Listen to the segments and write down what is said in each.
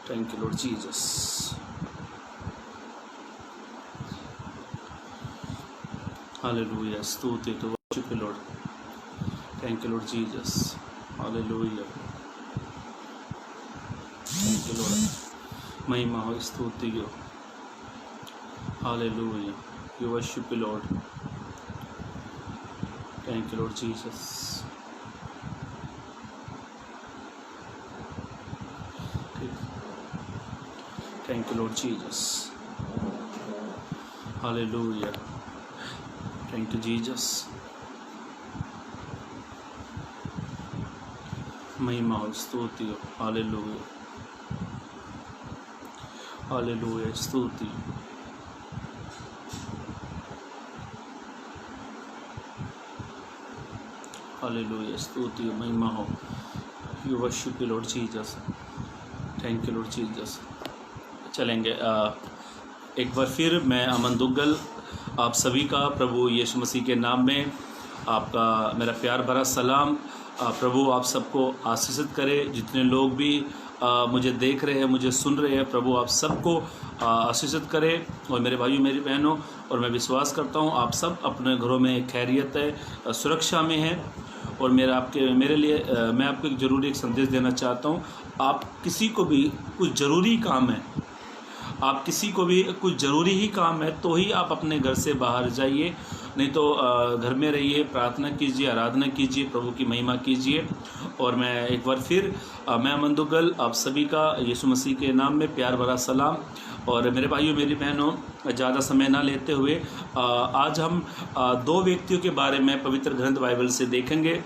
Thank you, Lord Jesus. Hallelujah. Stuti to worship you, Lord. Thank you, Lord Jesus. Hallelujah. Thank you, Lord. महिमा हो स्तुति हो. Hallelujah. We worship you, Lord. Thank you, Lord Jesus. Thank you, Lord Jesus. Hallelujah. Thank you, Jesus. महिमा हो स्तुति हो. Hallelujah. Hallelujah. स्तुति. Hallelujah. स्तुति हो. महिमा हो. You worship you, Lord Jesus. Thank you, Lord Jesus. चलेंगे एक बार फिर मैं अमन दुग्गल आप सभी का प्रभु यीशु मसीह के नाम में आपका मेरा प्यार भरा सलाम. प्रभु आप सबको आशीषित करे. जितने लोग भी मुझे देख रहे हैं, मुझे सुन रहे हैं, प्रभु आप सबको आशीषित करे. और मेरे भाइयों मेरी बहनों, और मैं विश्वास करता हूँ आप सब अपने घरों में खैरियत है, सुरक्षा में है. और मैं आपको एक ज़रूरी एक संदेश देना चाहता हूँ. आप किसी को भी कुछ ज़रूरी काम है, आप किसी को भी कुछ ज़रूरी ही काम है तो ही आप अपने घर से बाहर जाइए, नहीं तो घर में रहिए, प्रार्थना कीजिए, आराधना कीजिए, प्रभु की महिमा कीजिए. और मैं एक बार फिर मैं अमन दुग्गल आप सभी का यीशु मसीह के नाम में प्यार भरा सलाम. और मेरे भाइयों मेरी बहनों, ज़्यादा समय ना लेते हुए आज हम दो व्यक्तियों के बारे में पवित्र ग्रंथ बाइबल से देखेंगे.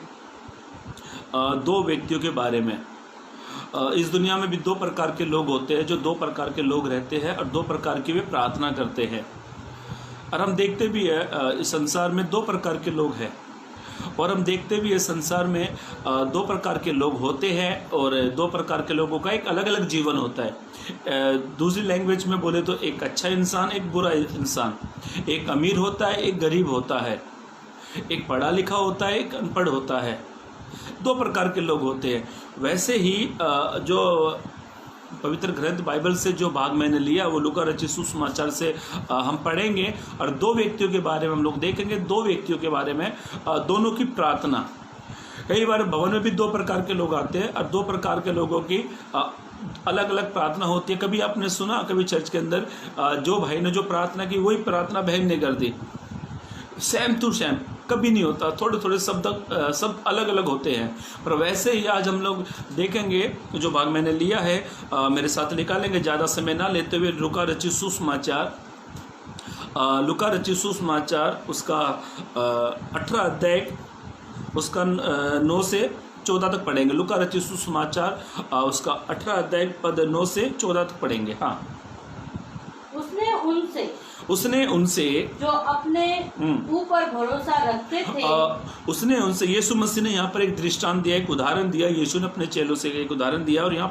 दो व्यक्तियों के बारे में. इस दुनिया में भी दो प्रकार के लोग होते हैं, जो दो प्रकार के लोग रहते हैं और दो प्रकार की वे प्रार्थना करते हैं. और हम देखते भी है इस संसार में दो प्रकार के लोग हैं. और हम देखते भी है संसार में दो प्रकार के लोग होते हैं और दो प्रकार के लोगों का एक अलग अलग जीवन होता है. दूसरी लैंग्वेज में बोले तो एक अच्छा इंसान, एक बुरा इंसान. एक अमीर होता है, एक गरीब होता है. एक पढ़ा लिखा होता है, एक अनपढ़ होता है. दो प्रकार के लोग होते हैं. वैसे ही जो पवित्र ग्रंथ बाइबल से जो भाग मैंने लिया वो लूका रचित सुसमाचार से हम पढ़ेंगे और दो व्यक्तियों के बारे में हम लोग देखेंगे. दो व्यक्तियों के बारे में, दोनों की प्रार्थना. कई बार भवन में भी दो प्रकार के लोग आते हैं और दो प्रकार के लोगों की अलग अलग प्रार्थना होती है. कभी आपने सुना, कभी चर्च के अंदर जो भाई ने जो प्रार्थना की वही प्रार्थना बहन ने कर दी. सेम टू सेम कभी नहीं होता. थोड़े थोड़े सब अलग अलग होते हैं. पर वैसे ही आज हम लोग देखेंगे जो भाग मैंने लिया है, मेरे साथ निकालेंगे ज़्यादा समय ना लेते हुए. लूका रचित सुसमाचार उसका 18 अध्याय उसका 9 से 14 तक पढ़ेंगे. लूका रचित सुसमाचार उसका 18 अध्याय पद 9 से 14 तक पढ़ेंगे. हाँ. उसने उनसे जो अपने ऊपर भरोसा रखते थे, उसने उनसे, यीशु मसीह ने यहाँ पर एक दृष्टांत दिया, एक उदाहरण दिया. यीशु ने अपने चेलों से एक उदाहरण दिया. और यहाँ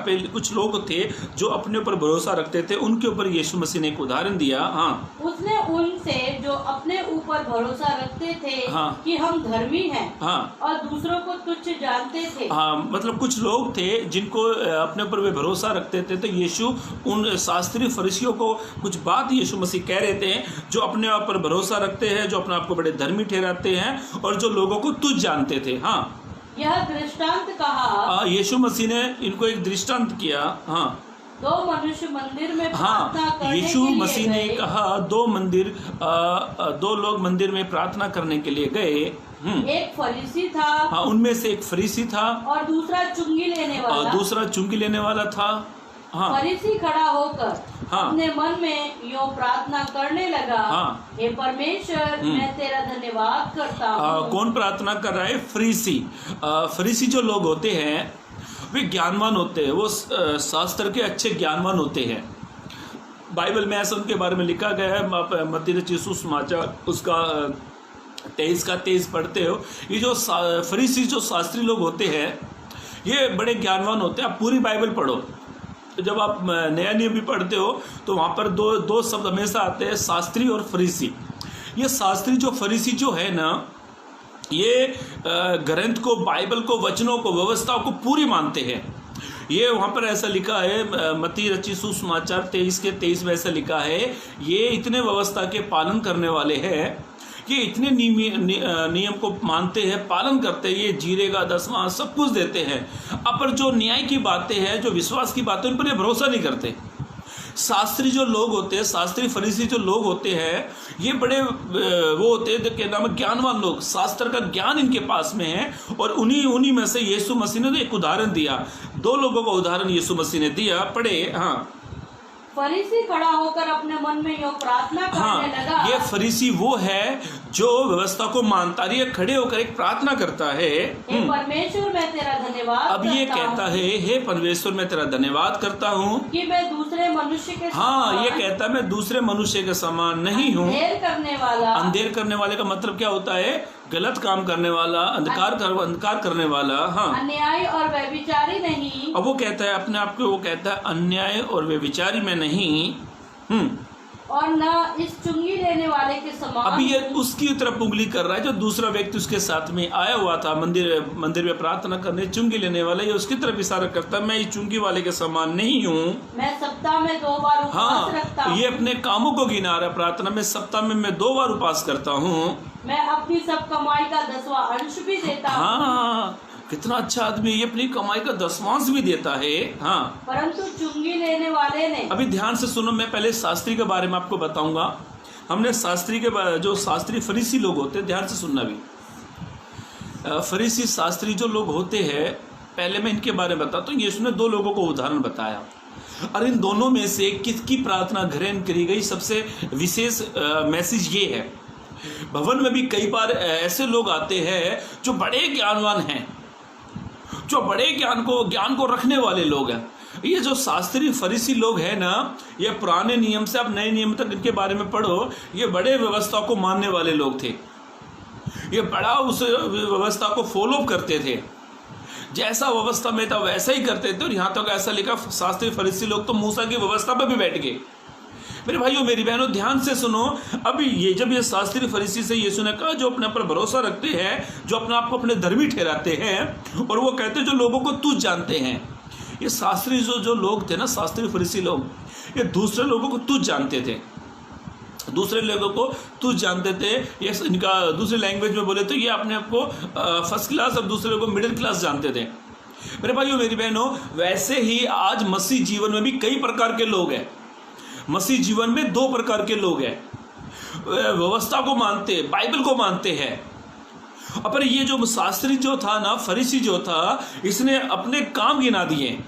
पे कुछ लोग थे जो अपने ऊपर भरोसा रखते थे, उनके ऊपर यीशु मसीह ने एक उदाहरण दिया. हाँ. उसने उनसे जो अपने ऊपर भरोसा रखते थे, हाँ, कि हम धर्मी हैं, हाँ, और दूसरों को तुच्छ जानते थे. हाँ, मतलब कुछ लोग थे जिनको अपने ऊपर वे भरोसा रखते थे. तो यीशु उन शास्त्री फरीसियों को कुछ बात यीशु मसीह कह रहे थे, जो अपने आप पर भरोसा रखते हैं, जो अपने आप को बड़े धर्मी ठहराते हैं और जो लोगों को तुच्छ जानते थे. हाँ. यह दृष्टांत कहा. यीशु मसीह ने इनको एक दृष्टांत किया. हाँ. दो मनुष्य मंदिर में प्रार्थना करने यीशु मसीह ने कहा दो लोग मंदिर में प्रार्थना करने के लिए गए. एक फरीसी था. हाँ, उनमें से एक फरीसी था और दूसरा चुंगी लेने वाला था. हाँ. फरीसी खड़ा होकर, हाँ, अपने मन में यूं प्रार्थना करने लगा. हाँ. हे परमेश्वर, मैं तेरा धन्यवाद करता हूँ. कौन प्रार्थना कर रहा है? फरीसी जो लोग होते हैं वे ज्ञानवान होते हैं, वो शास्त्र के अच्छे ज्ञानवान होते हैं. बाइबल में ऐसा उनके बारे में लिखा गया है. आप मत्ती रचित सुसमाचार उसका 23 पढ़ते हो. ये जो फरीसी जो शास्त्री लोग होते हैं ये बड़े ज्ञानवान होते हैं. आप पूरी बाइबल पढ़ो, जब आप नया नियम भी पढ़ते हो तो वहाँ पर दो शब्द हमेशा आते हैं, शास्त्री और फरीसी. ये शास्त्री जो फरीसी जो है ना, ये ग्रंथ को, बाइबल को, वचनों को, व्यवस्थाओं को पूरी मानते हैं. ये वहाँ पर ऐसा लिखा है, मत्ती रचित सुसमाचार 23 के 23 में ऐसा लिखा है, ये इतने व्यवस्था के पालन करने वाले हैं, ये इतने नियम को मानते हैं, पालन करते हैं, ये जीरे का दसवां सब कुछ देते हैं, पर जो न्याय की बातें हैं, जो विश्वास की बातें, उन पर ये भरोसा नहीं करते। शास्त्री जो लोग होते हैं, शास्त्री फरीसी जो लोग होते हैं, ये बड़े वो होते हैं क्या नाम है, ज्ञानवान लोग, शास्त्र का ज्ञान इनके पास में है। और उन्हीं में से यीशु मसीह ने तो एक उदाहरण दिया, 2 लोगों का उदाहरण यीशु मसीह ने दिया। पढ़े। हाँ, फरीसी खड़ा होकर अपने मन में यो प्रार्थना करने लगा। ये फरीसी वो है जो व्यवस्था को मानता है, ये खड़े होकर एक प्रार्थना करता है, हे परमेश्वर मैं तेरा धन्यवाद अब ये कहता है, हे परमेश्वर मैं तेरा धन्यवाद करता हूँ कि मैं दूसरे मनुष्य के हाँ, ये कहता है मैं दूसरे मनुष्य के समान नहीं हूँ। अंधेर करने वाले का मतलब क्या होता है? गलत काम करने वाला, अंधकार करने वाला। हाँ, अन्याय और व्यभिचारी नहीं। अब वो कहता है अपने आप को, वो कहता है अन्याय और व्यभिचारी में नहीं, और न इस चुंगी लेने वाले के समान। अभी ये उसकी तरफ उंगली कर रहा है, जो दूसरा व्यक्ति उसके साथ में आया हुआ था मंदिर में प्रार्थना करने, चुंगी लेने वाला, ये उसकी तरफ इशारा करता है, मैं इस चुंगी वाले के समान नहीं हूँ। मैं सप्ताह में 2 बार उपवास रखता हूँ। ये अपने कामों को गिना रहा है, प्रार्थना में सप्ताह में मैं 2 बार उपवास करता हूँ। मैं अपनी सब कमाई का 10वां अंश भी देता हूँ। हाँ, कितना अच्छा आदमी, ये अपनी कमाई का 10वांश भी देता है। हाँ, परंतु चुंगी लेने वाले ने। अभी ध्यान से सुनो, मैं पहले शास्त्री के बारे में आपको बताऊंगा। हमने शास्त्री के जो शास्त्री फरीसी लोग होते हैं, ध्यान से सुनना भी। फरीसी शास्त्री जो लोग होते हैं, पहले मैं इनके बारे में बताता हूँ। यीशु ने 2 लोगों को उदाहरण बताया, और इन दोनों में से किसकी प्रार्थना ग्रहण करी गई, सबसे विशेष मैसेज ये है। भवन में भी कई बार ऐसे लोग आते हैं जो बड़े ज्ञानवान हैं, जो बड़े ज्ञान को रखने वाले लोग हैं। ये जो शास्त्री फरीसी लोग हैं ना, ये पुराने नियम से अब नए नियम तक इनके बारे में पढ़ो, ये बड़े व्यवस्था को मानने वाले लोग थे। ये बड़ा उस व्यवस्था को फॉलो करते थे, जैसा व्यवस्था में था वैसा ही करते थे। और यहाँ तक ऐसा लिखा, शास्त्री फरीसी लोग तो मूसा की व्यवस्था पर भी बैठ गए। मेरे भाइयों मेरी बहनों, ध्यान से सुनो। अभी ये शास्त्री फरीसी से यीशु ने कहा, जो अपने पर भरोसा रखते हैं, जो अपने आप को अपने धर्मी ठहराते हैं, और वो कहते हैं जो लोगों को तुच्छ जानते हैं। ये शास्त्री जो लोग थे ना, शास्त्री फरीसी लोग, ये दूसरे लोगों को तुच्छ जानते थे, दूसरे लोगों को तुच्छ जानते थे। ये इनका दूसरी लैंग्वेज में बोले तो ये अपने आप को फर्स्ट क्लास और दूसरे लोगों को मिडिल क्लास जानते थे। मेरे भाइयों मेरी बहनों, वैसे ही आज मसीह जीवन में भी कई प्रकार के लोग हैं। मसीह जीवन में 2 प्रकार के लोग हैं, व्यवस्था को मानते, बाइबल को मानते हैं। पर ये जो शास्त्री जो था ना, फरीसी जो था, इसने अपने काम गिना दिए।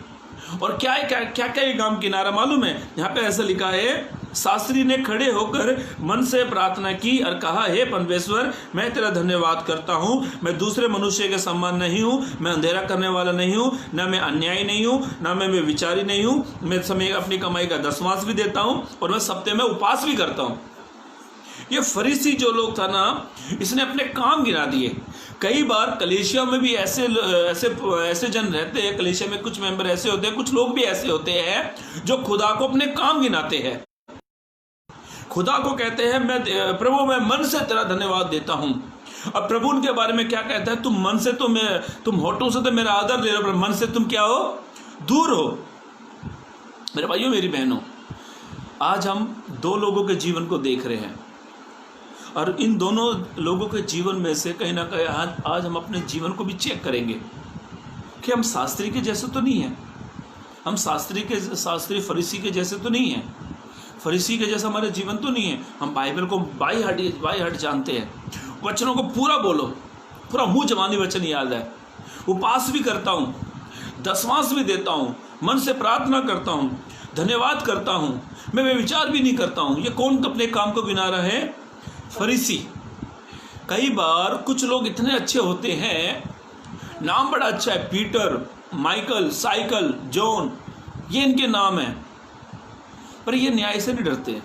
और क्या ये काम गिना रहा मालूम है? यहाँ पे ऐसा लिखा है, शास्त्री ने खड़े होकर मन से प्रार्थना की और कहा, हे परमेश्वर मैं तेरा धन्यवाद करता हूँ, मैं दूसरे मनुष्य के समान नहीं हूँ, मैं अंधेरा करने वाला नहीं हूँ, ना मैं अन्यायी नहीं हूँ, ना मैं विचारी नहीं हूँ, मैं समय अपनी कमाई का 10वांश भी देता हूँ, और मैं सप्ताह में उपवास भी करता हूँ। ये फरीसी जो लोग था ना, इसने अपने काम गिना दिए। कई बार कलीसिया में भी ऐसे जन रहते हैं, कलीसिया में कुछ मेंबर ऐसे होते हैं, कुछ लोग भी ऐसे होते हैं जो खुदा को अपने काम गिनाते हैं। खुदा को कहते हैं, मैं प्रभु मैं मन से तेरा धन्यवाद देता हूँ। अब प्रभु उनके बारे में क्या कहता है? तुम मन से तो तुम होठों से तो मेरा आदर ले रहे हो, पर मन से तुम क्या हो? दूर हो। मेरे भाइयों मेरी बहनों, आज हम 2 लोगों के जीवन को देख रहे हैं, और इन दोनों लोगों के जीवन में से कहीं ना कहीं आज हम अपने जीवन को भी चेक करेंगे कि हम शास्त्री के जैसे तो नहीं हैं, हम शास्त्री फरीसी के जैसे तो नहीं हैं, फरीसी के जैसा हमारे जीवन तो नहीं है। हम बाइबल को बाई हार्ट जानते हैं, वचनों को पूरा बोलो, पूरा मुंह जबानी वचन याद है, उपवास भी करता हूँ, 10वांश भी देता हूँ, मन से प्रार्थना करता हूँ, धन्यवाद करता हूँ, मैं विचार भी नहीं करता हूँ। ये कौन अपने काम को गिना रहा है? फरीसी। कई बार कुछ लोग इतने अच्छे होते हैं, नाम बड़ा अच्छा है, पीटर, माइकल, साइकल, जॉन, ये इनके नाम हैं, पर ये न्याय से नहीं डरते हैं,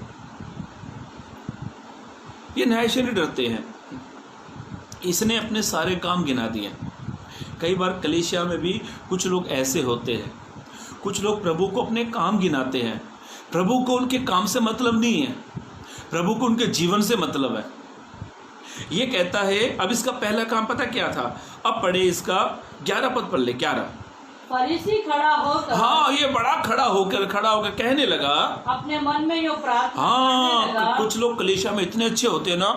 ये न्याय से नहीं डरते हैं। इसने अपने सारे काम गिना दिए। कई बार कलीसिया में भी कुछ लोग ऐसे होते हैं, कुछ लोग प्रभु को अपने काम गिनाते हैं। प्रभु को उनके काम से मतलब नहीं है, प्रभु को उनके जीवन से मतलब है। ये कहता है, अब इसका पहला काम पता क्या था? अब पढ़े इसका 11 पद पढ़ ले, 11। फरीसी खड़ा होकर, हाँ, ये बड़ा खड़ा होकर कहने लगा, अपने मन में यो प्रार्थना हाँ, करने लगा। कुछ लोग कलीसिया में इतने अच्छे होते हैं ना,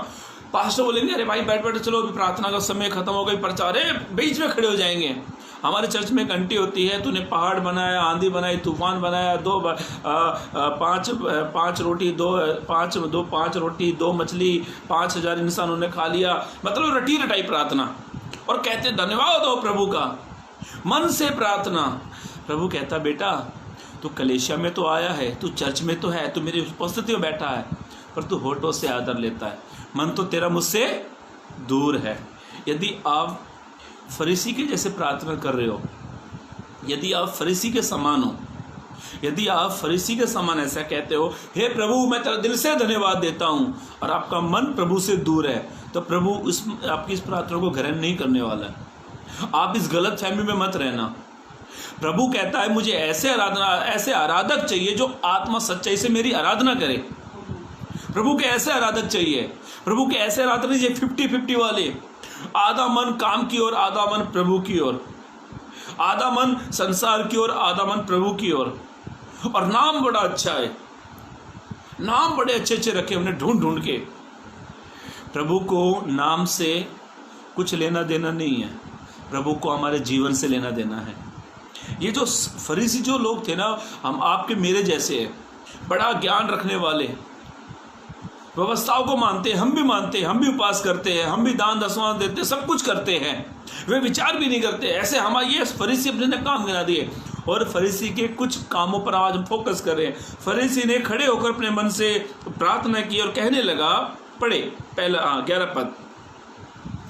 पास्टर बोलेंगे अरे भाई बैठ चलो अभी प्रार्थना का समय खत्म हो गई, प्रचार, बीच में खड़े हो जाएंगे। हमारे चर्च में एक आंटी होती है, तूने पहाड़ बनाया, आंधी बनाई, तूफान बनाया, पाँच रोटी दो मछली 5,000 इंसानों ने खा लिया, मतलब रटी रटाई प्रार्थना, और कहते धन्यवाद हो प्रभु का, मन से प्रार्थना। प्रभु कहता बेटा तू कलेशिया में तो आया है, तू चर्च में तो है, तू मेरी उपस्थिति में बैठा है, पर तू होठों से आदर लेता है, मन तो तेरा मुझसे दूर है। यदि आप फरीसी के जैसे प्रार्थना कर रहे हो, यदि आप फरीसी के समान हो, यदि आप फरीसी के समान ऐसा कहते हो, हे प्रभु मैं तेरा दिल से धन्यवाद देता हूँ, और आपका मन प्रभु से दूर है, तो प्रभु आपकी इस प्रार्थना को ग्रहण नहीं करने वाला है। आप इस गलत फहमी में मत रहना। प्रभु कहता है मुझे ऐसे आराधक चाहिए जो आत्मा सच्चाई से मेरी आराधना करे। प्रभु के ऐसे आराधक चाहिए, प्रभु के ऐसे आराधक नहीं 50-50 वाले, आधा मन काम की ओर, आधा मन प्रभु की ओर, आधा मन संसार की ओर, आधा मन प्रभु की ओर। और नाम बड़ा अच्छा है, नाम बड़े अच्छे अच्छे रखे हमने ढूंढ के। प्रभु को नाम से कुछ लेना देना नहीं है, प्रभु को हमारे जीवन से लेना देना है। ये जो फरीसी जो लोग थे ना, हम आपके मेरे जैसे हैं, बड़ा ज्ञान रखने वाले, व्यवस्थाओं को मानते हैं, हम भी मानते हैं, हम भी उपवास करते हैं, हम भी दान दसवां देते हैं, सब कुछ करते हैं, वे विचार भी नहीं करते। ऐसे हमारे ये फरीसी अपने ने काम गिना दिए, और फरीसी के कुछ कामों पर आज हम फोकस कर रहे हैं। फरीसी ने खड़े होकर अपने मन से प्रार्थना की और कहने लगा, पढ़े पहला 11 पद,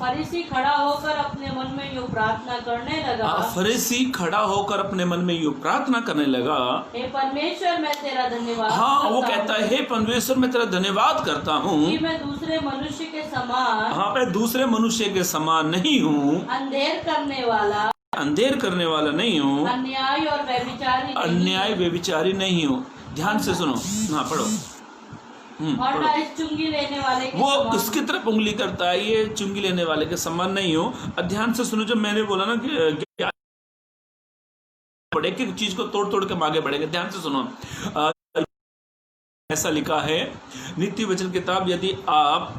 फरीसी खड़ा होकर अपने मन में यूं प्रार्थना करने लगा। फरीसी खड़ा होकर अपने मन में यूं प्रार्थना करने लगा, हे परमेश्वर मैं तेरा धन्यवाद हाँ, वो कहता है हे परमेश्वर मैं तेरा धन्यवाद करता हूँ कि मैं दूसरे मनुष्य के समान, हाँ, मैं दूसरे मनुष्य के समान नहीं हूँ, अंधेर करने वाला नहीं हूँ, अन्याय व्यभिचारी नहीं हूँ। ध्यान से सुनो, हाँ पढ़ो। और ना इस चुंगी लेने वाले के वो समान। उसकी तरफ उंगली करता है, ये चुंगी लेने वाले के समान नहीं हो। ध्यान से सुनो, जब मैंने बोला ना कि बढ़े की चीज को तोड़ के आगे बढ़ेंगे, ध्यान से सुनो। ऐसा लिखा है नित्य वचन किताब, यदि आप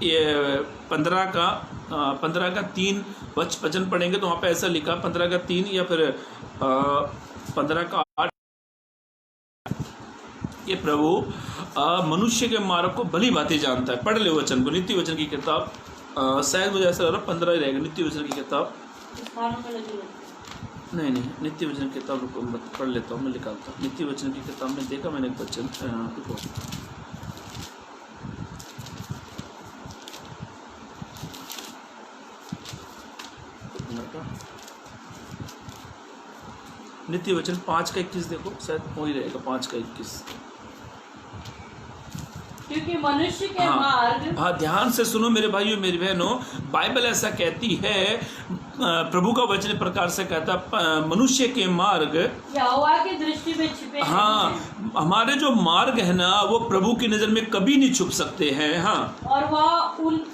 15 का 3 वचन पढ़ेंगे तो वहां पे ऐसा लिखा 15 का 3 या फिर 15 का 8, ये प्रभु मनुष्य के मार्ग को भली भांति जानता है। पढ़ ले वचन को, नित्य वचन की किताब, शायद मुझे ऐसा लग रहा 15 ही रहेगा, नित्य वचन की किताब। नहीं, नित्य वचन की किताब रुको पढ़ लेता हूँ, मैं निकालता हूँ। नित्य वचन की किताब में देखा मैंने एक वचन, रुको, नित्य वचन 5 का 21 देखो, शायद वही रहेगा 5 का 21। क्योंकि मनुष्य के मार्ग, हाँ ध्यान से सुनो मेरे भाइयों मेरी बहनों, बाइबल ऐसा कहती है, प्रभु का वचन प्रकार से कहता, मनुष्य के मार्ग यहोवा की दृष्टि में छिपे, हाँ, हमारे जो मार्ग है ना वो प्रभु की नजर में कभी नहीं छुप सकते हैं, हाँ, और वह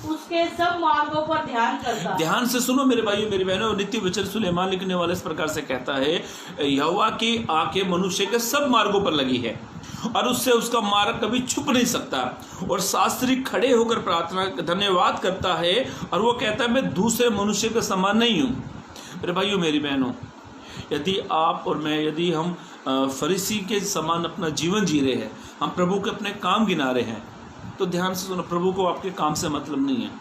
उसके सब मार्गों पर ध्यान करता है। ध्यान से सुनो मेरे भाइयों मेरी बहनों, नित्य वचन सुलेमान लिखने वाले इस प्रकार से कहता है, यहोवा की आंखें मनुष्य के सब मार्गों पर लगी है और उससे उसका मार्ग कभी छुप नहीं सकता। और शास्त्री खड़े होकर प्रार्थना धन्यवाद करता है और वो कहता है मैं दूसरे मनुष्य के समान नहीं हूँ। मेरे भाइयों मेरी बहनों, यदि आप और मैं, यदि हम फरीसी के समान अपना जीवन जी रहे हैं, हम प्रभु के अपने काम गिना रहे हैं, तो ध्यान से सुनो, प्रभु को आपके काम से मतलब नहीं है,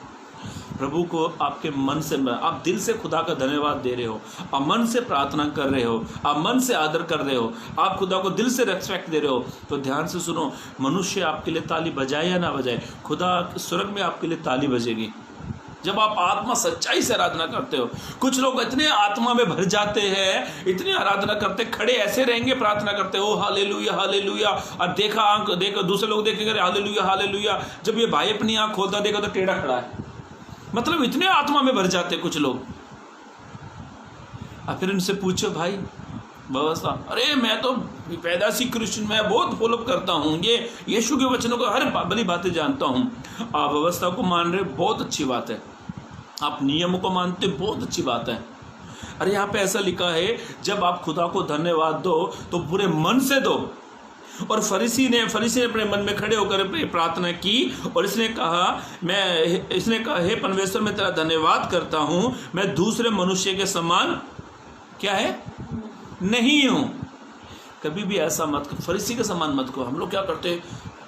प्रभु को आपके मन से, आप दिल से खुदा का धन्यवाद दे रहे हो, आप मन से प्रार्थना कर रहे हो, आप मन से आदर कर रहे हो, आप खुदा को दिल से रेस्पेक्ट दे रहे हो, तो ध्यान से सुनो, मनुष्य आपके लिए ताली बजाए या ना बजाए, खुदा स्वर्ग में आपके लिए ताली बजेगी जब आप आत्मा सच्चाई से आराधना करते हो। कुछ लोग इतने आत्मा में भर जाते हैं, इतनी आराधना करते, खड़े ऐसे रहेंगे प्रार्थना करते हो, हालेलुया हालेलुया, और देखो दूसरे लोग देखेंगे हालेलुया हालेलुया, जब ये भाई अपनी आँख खोलता देखा तो टेढ़ा खड़ा है, मतलब इतने आत्मा में भर जाते कुछ लोग। फिर इनसे पूछो भाई व्यवस्था, अरे मैं तो पैदाशी क्रिश्चियन, मैं बहुत फॉलो करता हूँ, ये यीशु के वचनों को हर भली बातें जानता हूँ। आप व्यवस्था को मान रहे, बहुत अच्छी बात है, आप नियमों को मानते, बहुत अच्छी बात है, अरे यहाँ पे ऐसा लिखा है, जब आप खुदा को धन्यवाद दो तो पूरे मन से दो। और फरीसी ने अपने मन में खड़े होकर प्रार्थना की और इसने कहा हे परमेश्वर, मैं तेरा धन्यवाद करता हूँ, मैं दूसरे मनुष्य के समान क्या है नहीं हूँ। कभी भी ऐसा मत, फरीसी के समान मत कहो। हम लोग क्या करते,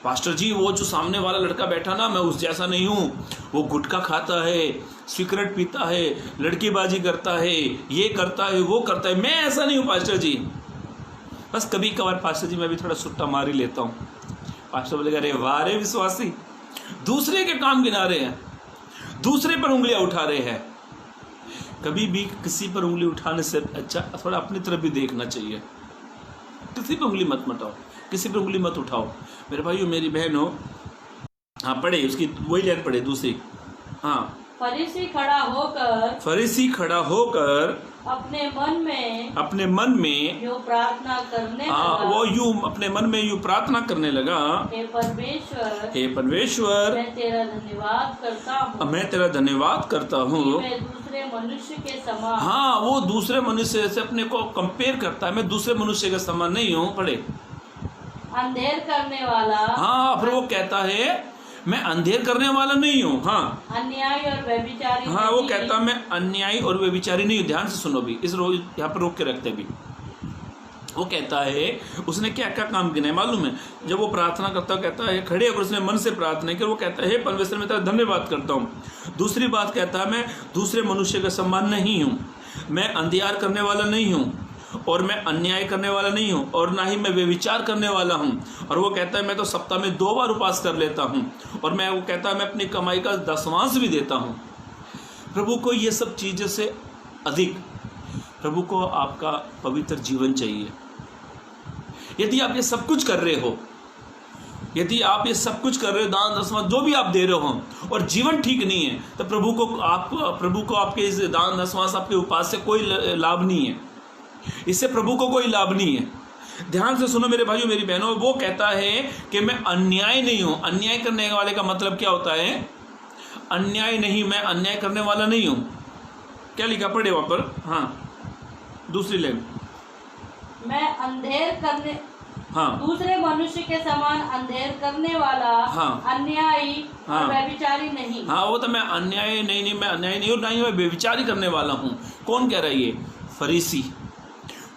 पास्टर जी वो जो सामने वाला लड़का बैठा ना, मैं उस जैसा नहीं हूँ, वो गुटखा खाता है, सिगरेट पीता है, लड़कीबाजी करता है, ये करता है, वो करता है, मैं ऐसा नहीं हूँ पास्टर जी। बस कभी कभार पास्टर जी मैं भी थोड़ा सुट्टा मार ही लेता हूँ। पास्टर बोलेगा अरे वाह रे विश्वासी, दूसरे के काम गिना रहे हैं, दूसरे पर उंगलियां उठा रहे हैं। कभी भी किसी पर उंगली उठाने से अच्छा थोड़ा अपनी तरफ भी देखना चाहिए। किसी पर उंगली मत मटाओ, किसी पर उंगली मत उठाओ। मेरे भाइयों मेरी बहनों, हाँ पढ़े उसकी वही लाइन पढ़े दूसरी। हाँ, फरीसी खड़ा होकर अपने मन में यूं प्रार्थना करने लगा। वो यूं अपने मन में यूं प्रार्थना करने लगा, हे परमेश्वर मैं तेरा धन्यवाद करता हूँ। मैं दूसरे मनुष्य के समान, हाँ वो दूसरे मनुष्य से अपने को कंपेयर करता है, मैं दूसरे मनुष्य के समान नहीं हूँ। पढ़े अंधेर करने वाला, हाँ फिर वो कहता है मैं अंधेर करने वाला नहीं हूँ। हाँ, अन्यायी और व्यभिचारी, हाँ वो कहता मैं अन्यायी और व्यभिचारी नहीं हूँ। ध्यान से सुनो भी, इस रोज यहाँ पर रोक के रखते भी। वो कहता है, उसने क्या क्या काम गिना है मालूम है? जब वो प्रार्थना करता कहता है खड़े होकर उसने मन से प्रार्थना की, वो कहता है हे परमेश्वर मैं तेरा धन्यवाद करता हूँ। दूसरी बात कहता है मैं दूसरे मनुष्य के समान नहीं हूँ, मैं अंधियार करने वाला नहीं हूँ और मैं अन्याय करने वाला नहीं हूँ और ना ही मैं व्यभिचार करने वाला हूँ। और वो कहता है मैं तो सप्ताह में 2 बार उपवास कर लेता हूँ और वो कहता है मैं अपनी कमाई का 10वांश भी देता हूँ। प्रभु को ये सब चीज़ों से अधिक प्रभु को आपका पवित्र जीवन चाहिए। यदि आप ये सब कुछ कर रहे हो, यदि आप ये सब कुछ कर रहे हो, दान दसवां जो भी आप दे रहे हो और जीवन ठीक नहीं है, तो प्रभु को आपके इस दान दसवां आपके उपवास से कोई लाभ नहीं है, इससे प्रभु को कोई लाभ नहीं है। ध्यान से सुनो मेरे भाइयों मेरी बहनों, वो कहता है कि मैं अन्याय नहीं हूं। अन्याय करने वाले का मतलब क्या होता है? अन्याय नहीं, मैं अन्याय करने वाला नहीं हूं। क्या लिखा पढ़े वहां पर? हाँ दूसरी लाइन, मैं अंधेर करने, हाँ दूसरे मनुष्य के समान अंधेर करने वाला, हाँ अन्यायी हाँ और व्यभिचारी नहीं। हाँ वो तो मैं अन्याय नहीं, मैं अन्याय नहीं और ना ही मैं व्यभिचारी करने वाला हूँ। कौन कह रहा है ये?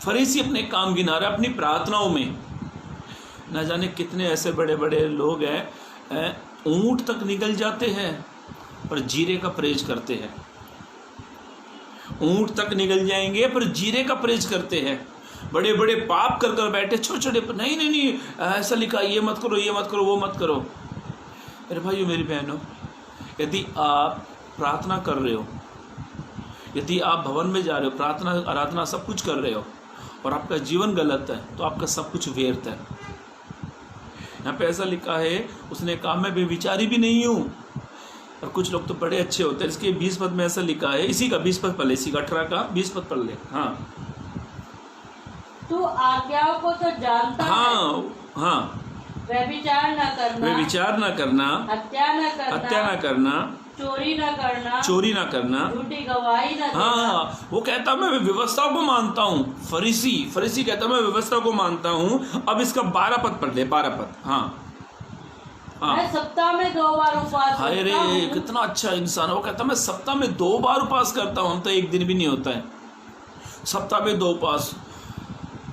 फरीसी अपने काम गिना रहा है अपनी प्रार्थनाओं में। ना जाने कितने ऐसे बड़े बड़े लोग हैं, ऊंट तक निकल जाते हैं पर जीरे का परहेज करते हैं। ऊंट तक निकल जाएंगे पर जीरे का परहेज करते हैं। बड़े बड़े पाप कर कर बैठे, छोटे छोटे नहीं ऐसा लिखा ये मत करो, ये मत करो, वो मत करो। मेरे भाइयों मेरी बहनों, यदि आप प्रार्थना कर रहे हो, यदि आप भवन में जा रहे हो, प्रार्थना आराधना सब कुछ कर रहे हो और आपका जीवन गलत है, तो आपका सब कुछ व्यर्थ है। यहाँ पे ऐसा लिखा है, उसने कहा मैं बेविचारी भी नहीं हूँ। और कुछ लोग तो बड़े अच्छे होते हैं। इसके 20 पद में ऐसा लिखा है, इसी का 20 पद पढ़ ले, इसी का 18 का 20 पद पढ़ ले। हाँ, तू आज्ञाओं को तो जानता है। हाँ व्यभिचार न करना, हत्या न करना, चोरी ना करना, झूठी गवाही न देना। हाँ वो कहता मैं व्यवस्था को मानता हूँ। फरीसी कहता मैं व्यवस्था को मानता हूँ। अब इसका 12 पद पढ़ ले, 12 पद। हाँ मैं सप्ताह में 2 बार उपवास करता हूँ। हाय रे कितना अच्छा इंसान है। वो कहता मैं सप्ताह में 2 बार उपवास करता हूँ। हम तो एक दिन भी नहीं होता है, सप्ताह में 2 उपवास।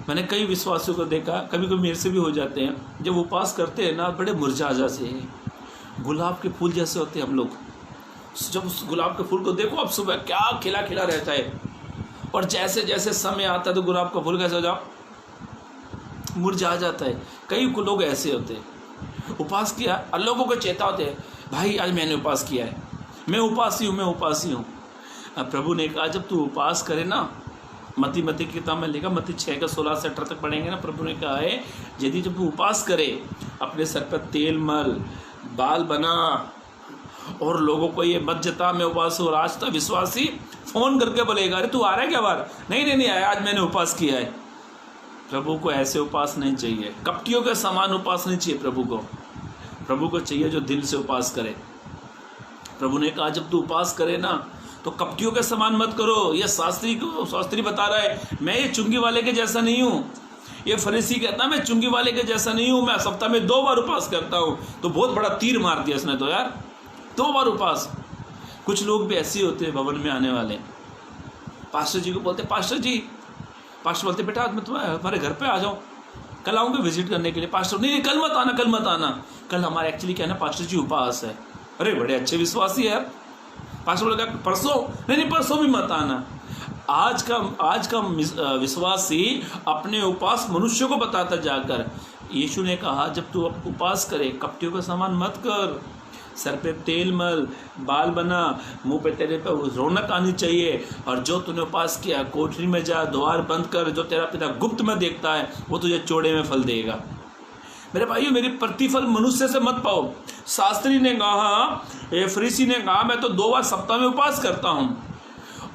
मैंने कई विश्वासियों को देखा, कभी कभी मेरे से भी हो जाते हैं, जब उपवास करते हैं ना बड़े मुरझा जाते हैं, गुलाब के फूल जैसे होते हैं हम लोग। जब उस गुलाब के फूल को देखो अब सुबह क्या खिला खिला रहता है, और जैसे जैसे समय आता है तो गुलाब का फूल कैसे हो जाओ मुरझा जाता है। कई लोग ऐसे होते हैं, उपवास किया और लोगों को चेतावते हैं भाई आज मैंने उपवास किया है, मैं उपासी हूँ। अब प्रभु ने कहा जब तू उपवास करे ना, मती की किताब में लिखा, मती 6 का 16 से 18 तक पढ़ेंगे ना, प्रभु ने कहा है यदि जब तू उपवास करे, अपने सर पर तेल मल, बाल बना और लोगों को ये मत जता मैं उपवास हूँ। आज तक विश्वासी फ़ोन करके बोलेगा अरे तू आ रहा है क्या बाहर? नहीं आया, आज मैंने उपवास किया है। प्रभु को ऐसे उपवास नहीं चाहिए, कपटियों के समान उपवास नहीं चाहिए प्रभु को चाहिए जो दिल से उपवास करे। प्रभु ने कहा जब तू उपवास करे ना तो कपटियों के समान मत करो। ये शास्त्री बता रहा है, मैं ये चुंगी वाले के जैसा नहीं हूँ। ये फरीसी कहता है मैं चुंगी वाले के जैसा नहीं हूँ, मैं सप्ताह में 2 बार उपवास करता हूँ। तो बहुत बड़ा तीर मार दिया इसने तो यार, 2 बार उपवास। कुछ लोग भी ऐसे होते हैं भवन में आने वाले, पास्टर जी को बोलते पास्टर जी, पास्टर बोलते बेटा मैं तुम्हारे घर पे आ जाऊँ, कल आऊँगा विजिट करने के लिए। पास्टर नहीं कल मत आना, कल मत आना, कल हमारे एक्चुअली क्या है ना पास्टर जी उपवास है। अरे बड़े अच्छे विश्वासी है यार। पास्टर बोला परसों, नहीं परसों भी मत आना। आज का विश्वासी अपने उपवास मनुष्य को बताता जाकर, यीशु ने कहा जब तू उपवास करे कपटियों का सामान मत कर, सर पे तेल मल, बाल बना, मुंह पे तेरे पे रौनक आनी चाहिए, और जो तूने उपवास किया कोठरी में जा, द्वार बंद कर, जो तेरा पिता गुप्त में देखता है वो तुझे चौड़े में फल देगा। मेरे भाइयों मेरी प्रतिफल मनुष्य से मत पाओ। शास्त्री ने कहा, फरीसी ने कहा मैं तो 2 बार सप्ताह में उपवास करता हूँ।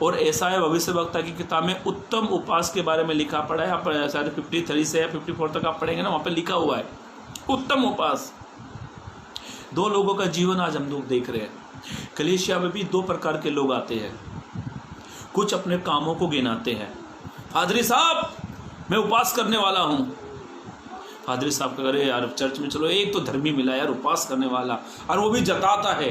और यशायाह भविष्यवक्ता की किताब में उत्तम उपवास के बारे में लिखा पड़ा है। आप शायद 53 से 54 तक आप पढ़ेंगे ना, वहाँ पे लिखा हुआ है उत्तम उपवास। 2 लोगों का जीवन आज हम लोग देख रहे हैं। कलीसिया में भी 2 प्रकार के लोग आते हैं। कुछ अपने कामों को गिनाते हैं, पादरी साहब मैं उपवास करने वाला हूँ। पादरी साहब कह रहे यार चर्च में चलो, एक तो धर्मी मिला यार उपवास करने वाला, और वो भी जताता है।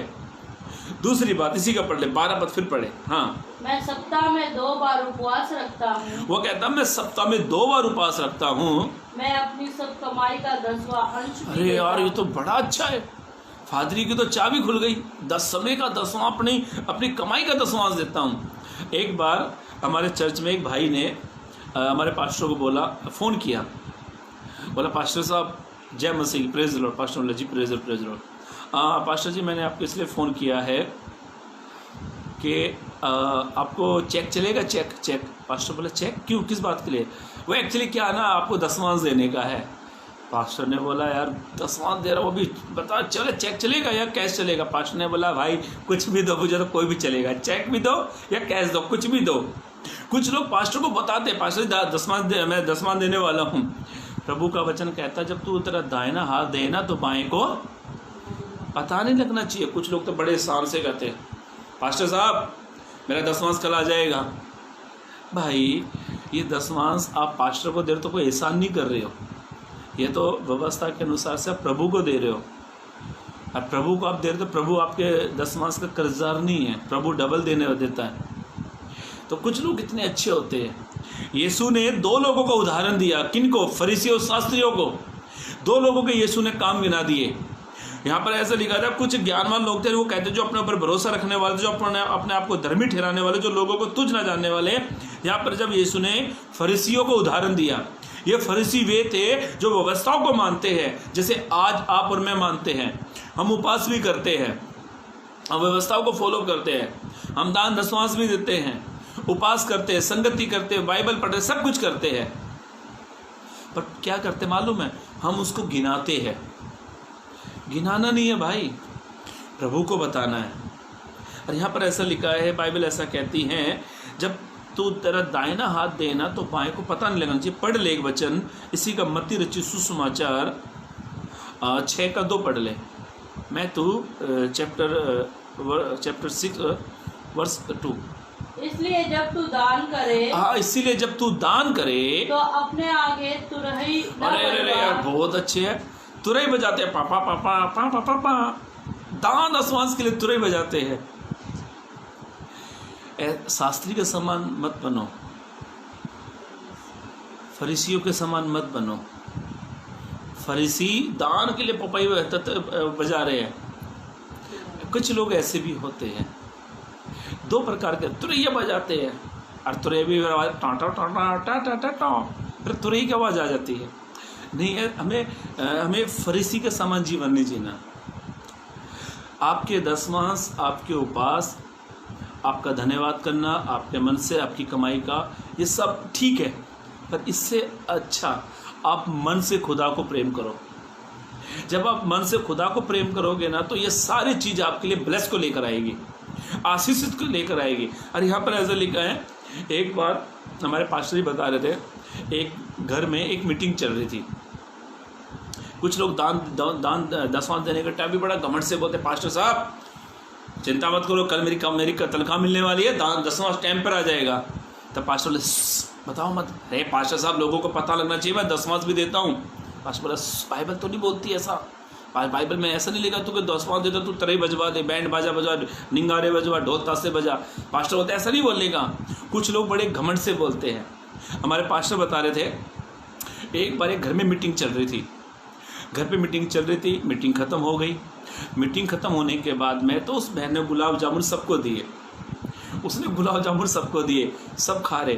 दूसरी बात इसी का पढ़ ले, 12 पद फिर पढ़े। हाँ, मैं सप्ताह में 2 बार उपवास रखता हूँ। वो कहता मैं सप्ताह में 2 बार उपवास रखता हूँ। मैं अपनी सब कमाई का 10वां अंश। अरे यार ये तो बड़ा अच्छा है। फादरी की तो चाबी खुल गई, 10 समय का 10वां अपनी कमाई का 10वां अंश देता हूँ। एक बार हमारे चर्च में एक भाई ने हमारे पास्टर को बोला, फ़ोन किया, बोला पास्टर साहब जय मसीह, प्रेज द लॉर्ड। पास्टर बोला जी प्रेज लॉर्ड। पास्टर जी मैंने आपको इसलिए फ़ोन किया है कि आपको चेक चलेगा, चेक। पास्टर बोला चेक क्यों, किस बात के लिए? वो एक्चुअली क्या ना आपको 10वां देने का है। पास्टर ने बोला यार 10वां दे रहा, वो भी बता चले चेक चलेगा या कैश चलेगा? पास्टर ने बोला भाई कुछ भी दो, मुझे तो कोई भी चलेगा, चेक भी दो या कैश दो, कुछ भी दो। कुछ लोग पास्टर को बताते पास्टर मैं 10वां देने वाला हूँ। प्रभु का वचन कहता जब तू तेरा दाहिना हाथ देना तो बाएं को पता नहीं लगना चाहिए। कुछ लोग तो बड़े शान से कहते हैं पास्टर साहब मेरा 10वां कल आ जाएगा। भाई ये 10वां आप पास्टर को दे रहे तो कोई एहसान नहीं कर रहे हो, ये तो व्यवस्था के अनुसार से आप प्रभु को दे रहे हो। और प्रभु को आप दे रहे तो प्रभु आपके 10वां का कर्जदार नहीं है, प्रभु डबल देने देता है। तो कुछ लोग इतने अच्छे होते हैं। यीशु ने 2 लोगों को उदाहरण दिया, किनको? फरीसियों और शास्त्रियों को। 2 लोगों के यीशु ने काम गिना दिए। यहाँ पर ऐसा लिखा था कुछ ज्ञानवान लोग थे, वो कहते जो अपने ऊपर भरोसा रखने वाले, जो अपने आप को धर्मी ठहराने वाले, जो लोगों को तुच्छ न जानने वाले। यहाँ पर जब यीशु ने फरीसियों को उदाहरण दिया, ये फरीसी वे थे जो व्यवस्थाओं को मानते हैं, जैसे आज आप और मैं मानते हैं। हम उपवास भी करते हैं, हम व्यवस्थाओं को फॉलो करते हैं, हम दान दशमांश भी देते हैं, उपवास करते हैं, संगति करते हैं, बाइबल पढ़ते, सब कुछ करते हैं। पर क्या करते मालूम है? हम उसको गिनाते हैं। गिनाना नहीं है भाई, प्रभु को बताना है। और यहाँ पर ऐसा लिखा है, बाइबल ऐसा कहती है जब तू तेरा दाहिना हाथ देना तो बाएं को पता नहीं लगना चाहिए। पढ़ ले एक वचन इसी का, मत्ती रचित सुसमाचार 6:2 पढ़ ले। मैं तू चैप्टर 6 वर्स 2। इसलिए जब तू दान करे, हाँ इसीलिए जब तू दान करे तो अपने आगे तुरही न अरे यार बहुत अच्छे है, तुरही बजाते हैं, पापा पापा पापा पापा, दान दशमांश के लिए तुरही बजाते हैं। शास्त्री के समान मत बनो, फरीसियों के समान मत बनो। फरीसी दान के लिए पपाई बजा रहे हैं। कुछ लोग ऐसे भी होते हैं, 2 प्रकार के तुरैया बजाते हैं, और तुरैया भी आवाज़ टाटा टाटा टाटा टाटा, फिर तुरही की आवाज़ आ जाती है। नहीं है, हमें फरीसी के समान जीवन नहीं जीना। आपके दशमांश, आपके उपवास, आपका धन्यवाद करना, आपके मन से आपकी कमाई का, ये सब ठीक है, पर इससे अच्छा आप मन से खुदा को प्रेम करो। जब आप मन से खुदा को प्रेम करोगे ना, तो ये सारी चीज़ आपके लिए ब्लेस को लेकर आएगी, आशीषित को लेकर आएगी। और यहाँ पर ऐसा लिखा है, एक बार हमारे पास्टर जी बता रहे थे, एक घर में एक मीटिंग चल रही थी। कुछ लोग दान दशमांश देने के टाइम भी बड़ा घमंड से बोलते, पास्टर साहब चिंता मत करो, कल मेरी तनख्वाह मिलने वाली है, 10वां टाइम पर आ जाएगा। तब पास्टर बोले बताओ मत। अरे पास्टर साहब लोगों को पता लगना चाहिए, मैं 10वां भी देता हूँ। पास्टर बोला बाइबल तो नहीं बोलती ऐसा, बाइबल में ऐसा नहीं लिखा तू कि 10वां देता, तू तरई बजवा दे, बैंड बाजा बजवा, निंगारे बजवा, ढोल ताशे बजा। पास्टर बोलते ऐसा नहीं बोलने का। कुछ लोग बड़े घमंड से बोलते हैं। हमारे पास्टर बता रहे थे एक बार एक घर में मीटिंग चल रही थी, घर पे मीटिंग चल रही थी, मीटिंग ख़त्म हो गई। मीटिंग ख़त्म होने के बाद में तो उस बहन ने गुलाब जामुन सबको दिए, उसने गुलाब जामुन सबको दिए, सब खा रहे।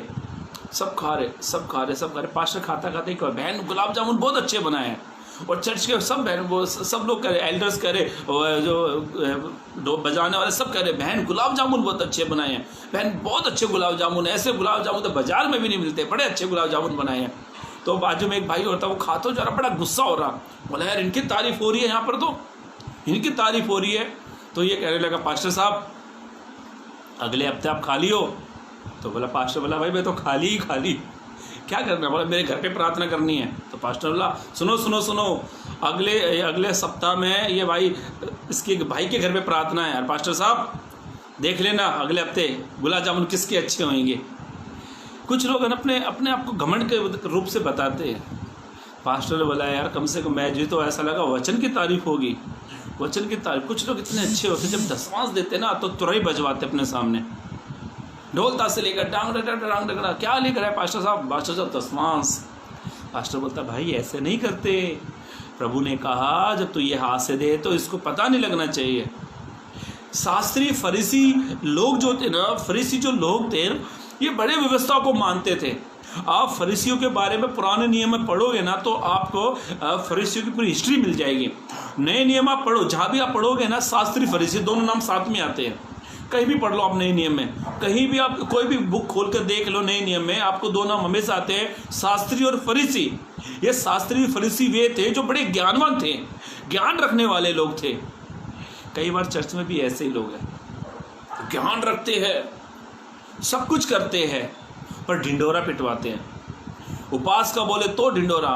पास्टर खाता खाते कह बहन गुलाब जामुन बहुत अच्छे बनाए हैं। और चर्च के सब बहन वो सब लोग कह रहे, एल्डर्स कह रहे, जो बजाने वाले सब कह रहे बहन गुलाब जामुन बहुत अच्छे बनाए हैं, बहन बहुत अच्छे गुलाब जामुन, ऐसे गुलाब जामुन तो बाजार में भी नहीं मिलते, बड़े अच्छे गुलाब जामुन बनाए हैं। तो बाजू में एक भाई होता, वो खाता हो जा रहा, बड़ा गुस्सा हो रहा, बोला यार इनकी तारीफ हो रही है, यहाँ पर तो इनकी तारीफ हो रही है। तो ये कहने लगा पास्टर साहब अगले हफ्ते आप खाली हो? तो बोला पास्टर बोला भाई मैं तो खाली क्या करना? बोला मेरे घर पे प्रार्थना करनी है। तो पास्टर बोला सुनो अगले सप्ताह में ये भाई इसके भाई के घर पे प्रार्थना है यार, पास्टर साहब देख लेना अगले हफ्ते गुलाब जामुन किसके अच्छे होंगे। कुछ लोग अपने आप को घमंड के रूप से बताते हैं। पास्टर ने बोला यार कम से कम मैं तो ऐसा लगा वचन की तारीफ होगी, वचन की तारीफ। कुछ लोग इतने अच्छे होते जब 10वां देते ना तो तुरई बजवाते अपने सामने, ढोल ताशे लेकर डांग रगड़ा, क्या लेकर है पास्टर साहब? 10वां। पास्टर बोलता भाई ऐसे नहीं करते, प्रभु ने कहा जब तू ये हाथ से दे तो इसको पता नहीं लगना चाहिए। शास्त्री फरीसी लोग जो थे ना, फरीसी जो लोग थे ये बड़े व्यवस्था को मानते थे। आप फरीसियों के बारे में पुराने नियम में पढ़ोगे ना तो आपको फरीसियों की पूरी हिस्ट्री मिल जाएगी। नए नियम आप पढ़ो, जहाँ भी आप पढ़ोगे ना शास्त्री फरीसी दोनों नाम साथ में आते हैं। कहीं भी पढ़ लो आप नए नियम में, कहीं भी आप कोई भी बुक खोल कर देख लो नए नियम में, आपको दो नाम हमेशा आते हैं, शास्त्री और फरीसी। ये शास्त्री फरीसी वे थे जो बड़े ज्ञानवान थे, ज्ञान रखने वाले लोग थे। कई बार चर्च में भी ऐसे ही लोग हैं, ज्ञान रखते हैं, सब कुछ करते हैं, पर ढिंडोरा पिटवाते हैं। उपास का बोले तो ढिंडोरा।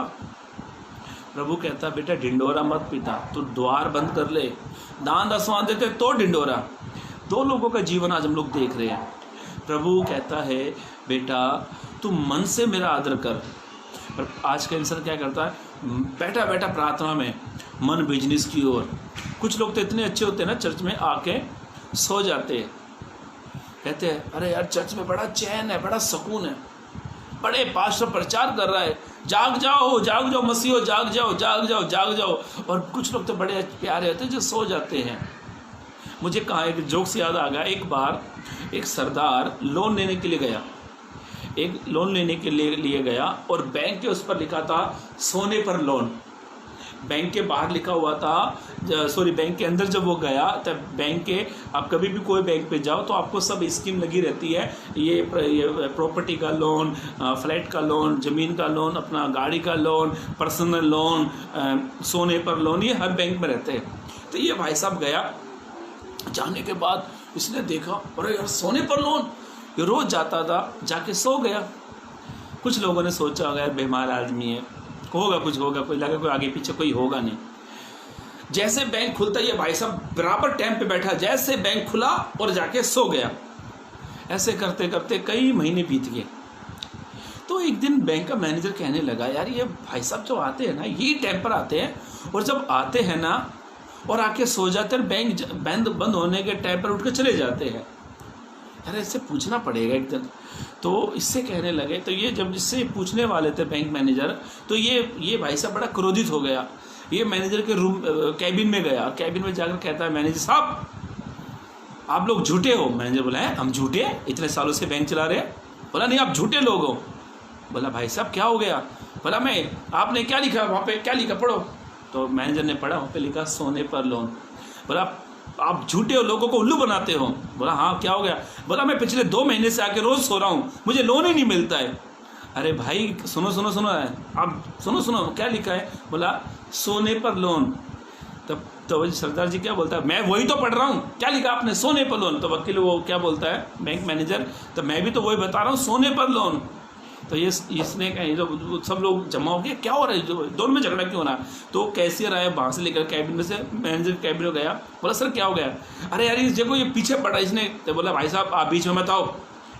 प्रभु कहता बेटा ढिंडोरा मत पिटा, तू द्वार बंद कर ले। दान 10वां देते तो ढिंडोरा। दो लोगों का जीवन आज हम लोग देख रहे हैं। प्रभु कहता है बेटा तू मन से मेरा आदर कर, पर आज का इंसान क्या करता है, बैठा बैठा प्रार्थना में मन बिजनेस की ओर। कुछ लोग तो इतने अच्छे होते हैं ना, चर्च में आके सो जाते हैं, कहते हैं अरे यार चर्च में बड़ा चैन है, बड़ा सुकून है, बड़े पास्टर प्रचार कर रहा है, जाग जाओ मसीहो, जाग जाओ। और कुछ लोग तो बड़े प्यारे होते हैं जो सो जाते हैं। मुझे कहा एक जोक से याद आ गया, एक बार एक सरदार लोन लेने के लिए गया और बैंक के उस पर लिखा था सोने पर लोन। बैंक के बाहर लिखा हुआ था, बैंक के अंदर जब वो गया तब बैंक के, आप कभी भी कोई बैंक पे जाओ तो आपको सब स्कीम लगी रहती है, ये प्रॉपर्टी का लोन, फ्लैट का लोन, ज़मीन का लोन, अपना गाड़ी का लोन, पर्सनल लोन, सोने पर लोन, ये हर बैंक में रहते हैं। तो ये भाई साहब गया, जाने के बाद इसने देखा अरे यार सोने पर लोन, ये रोज़ जाता था, जाके सो गया। कुछ लोगों ने सोचा होगा यार बीमार आदमी है, कुछ होगा, कोई लगा कोई आगे पीछे कोई होगा नहीं। जैसे बैंक खुलता ये भाई साहब बराबर टाइम पे बैठा, जैसे बैंक खुला और जाके सो गया। ऐसे करते करते कई महीने बीत गए। तो एक दिन बैंक का मैनेजर कहने लगा यार ये भाई साहब जो आते हैं ना यही टाइम पर आते हैं, और जब आते हैं ना और आके सो जाते हैं, बैंक बंद होने के टाइम पर उठ कर चले जाते हैं। यार इससे पूछना पड़ेगा एक दिन। तो इससे कहने लगे, तो ये जब इससे पूछने वाले थे बैंक मैनेजर, तो ये भाई साहब बड़ा क्रोधित हो गया। ये मैनेजर के रूम कैबिन में गया, कैबिन में जाकर कहता है मैनेजर साहब आप लोग झूठे हो। मैनेजर बोला है हम झूठे, इतने सालों से बैंक चला रहे हैं? बोला नहीं आप झूठे लोग हो। बोला भाई साहब क्या हो गया? बोला मैं, आपने क्या लिखा वहाँ पे, क्या लिखा पढ़ो। तो मैनेजर ने पढ़ा, वहाँ पे लिखा सोने पर लोन। बोला आप झूठे हो, लोगों को उल्लू बनाते हो। बोला हाँ क्या हो गया? बोला मैं पिछले 2 महीने से आके रोज़ सो रहा हूँ, मुझे लोन ही नहीं मिलता है। अरे भाई सुनो है, आप सुनो क्या लिखा है? बोला सोने पर लोन। तब तो सरदार जी क्या बोलता है, मैं वही तो पढ़ रहा हूँ, क्या लिखा आपने? सोने पर लोन। तो वकील वो क्या बोलता है, बैंक मैनेजर, तो मैं भी तो वही बता रहा हूँ, सोने पर लोन। तो ये इसने जो सब लोग जमा हो गए, क्या हो रहा है, जो दोनों में झगड़ा क्यों हो रहा है। तो कैशियर आया बाहर से लेकर कैबिन में से, मैनेजर कैबिन में गया, बोला सर क्या हो गया। अरे यार इस देखो ये पीछे पड़ा इसने। तो बोला भाई साहब आप बीच में मत आओ,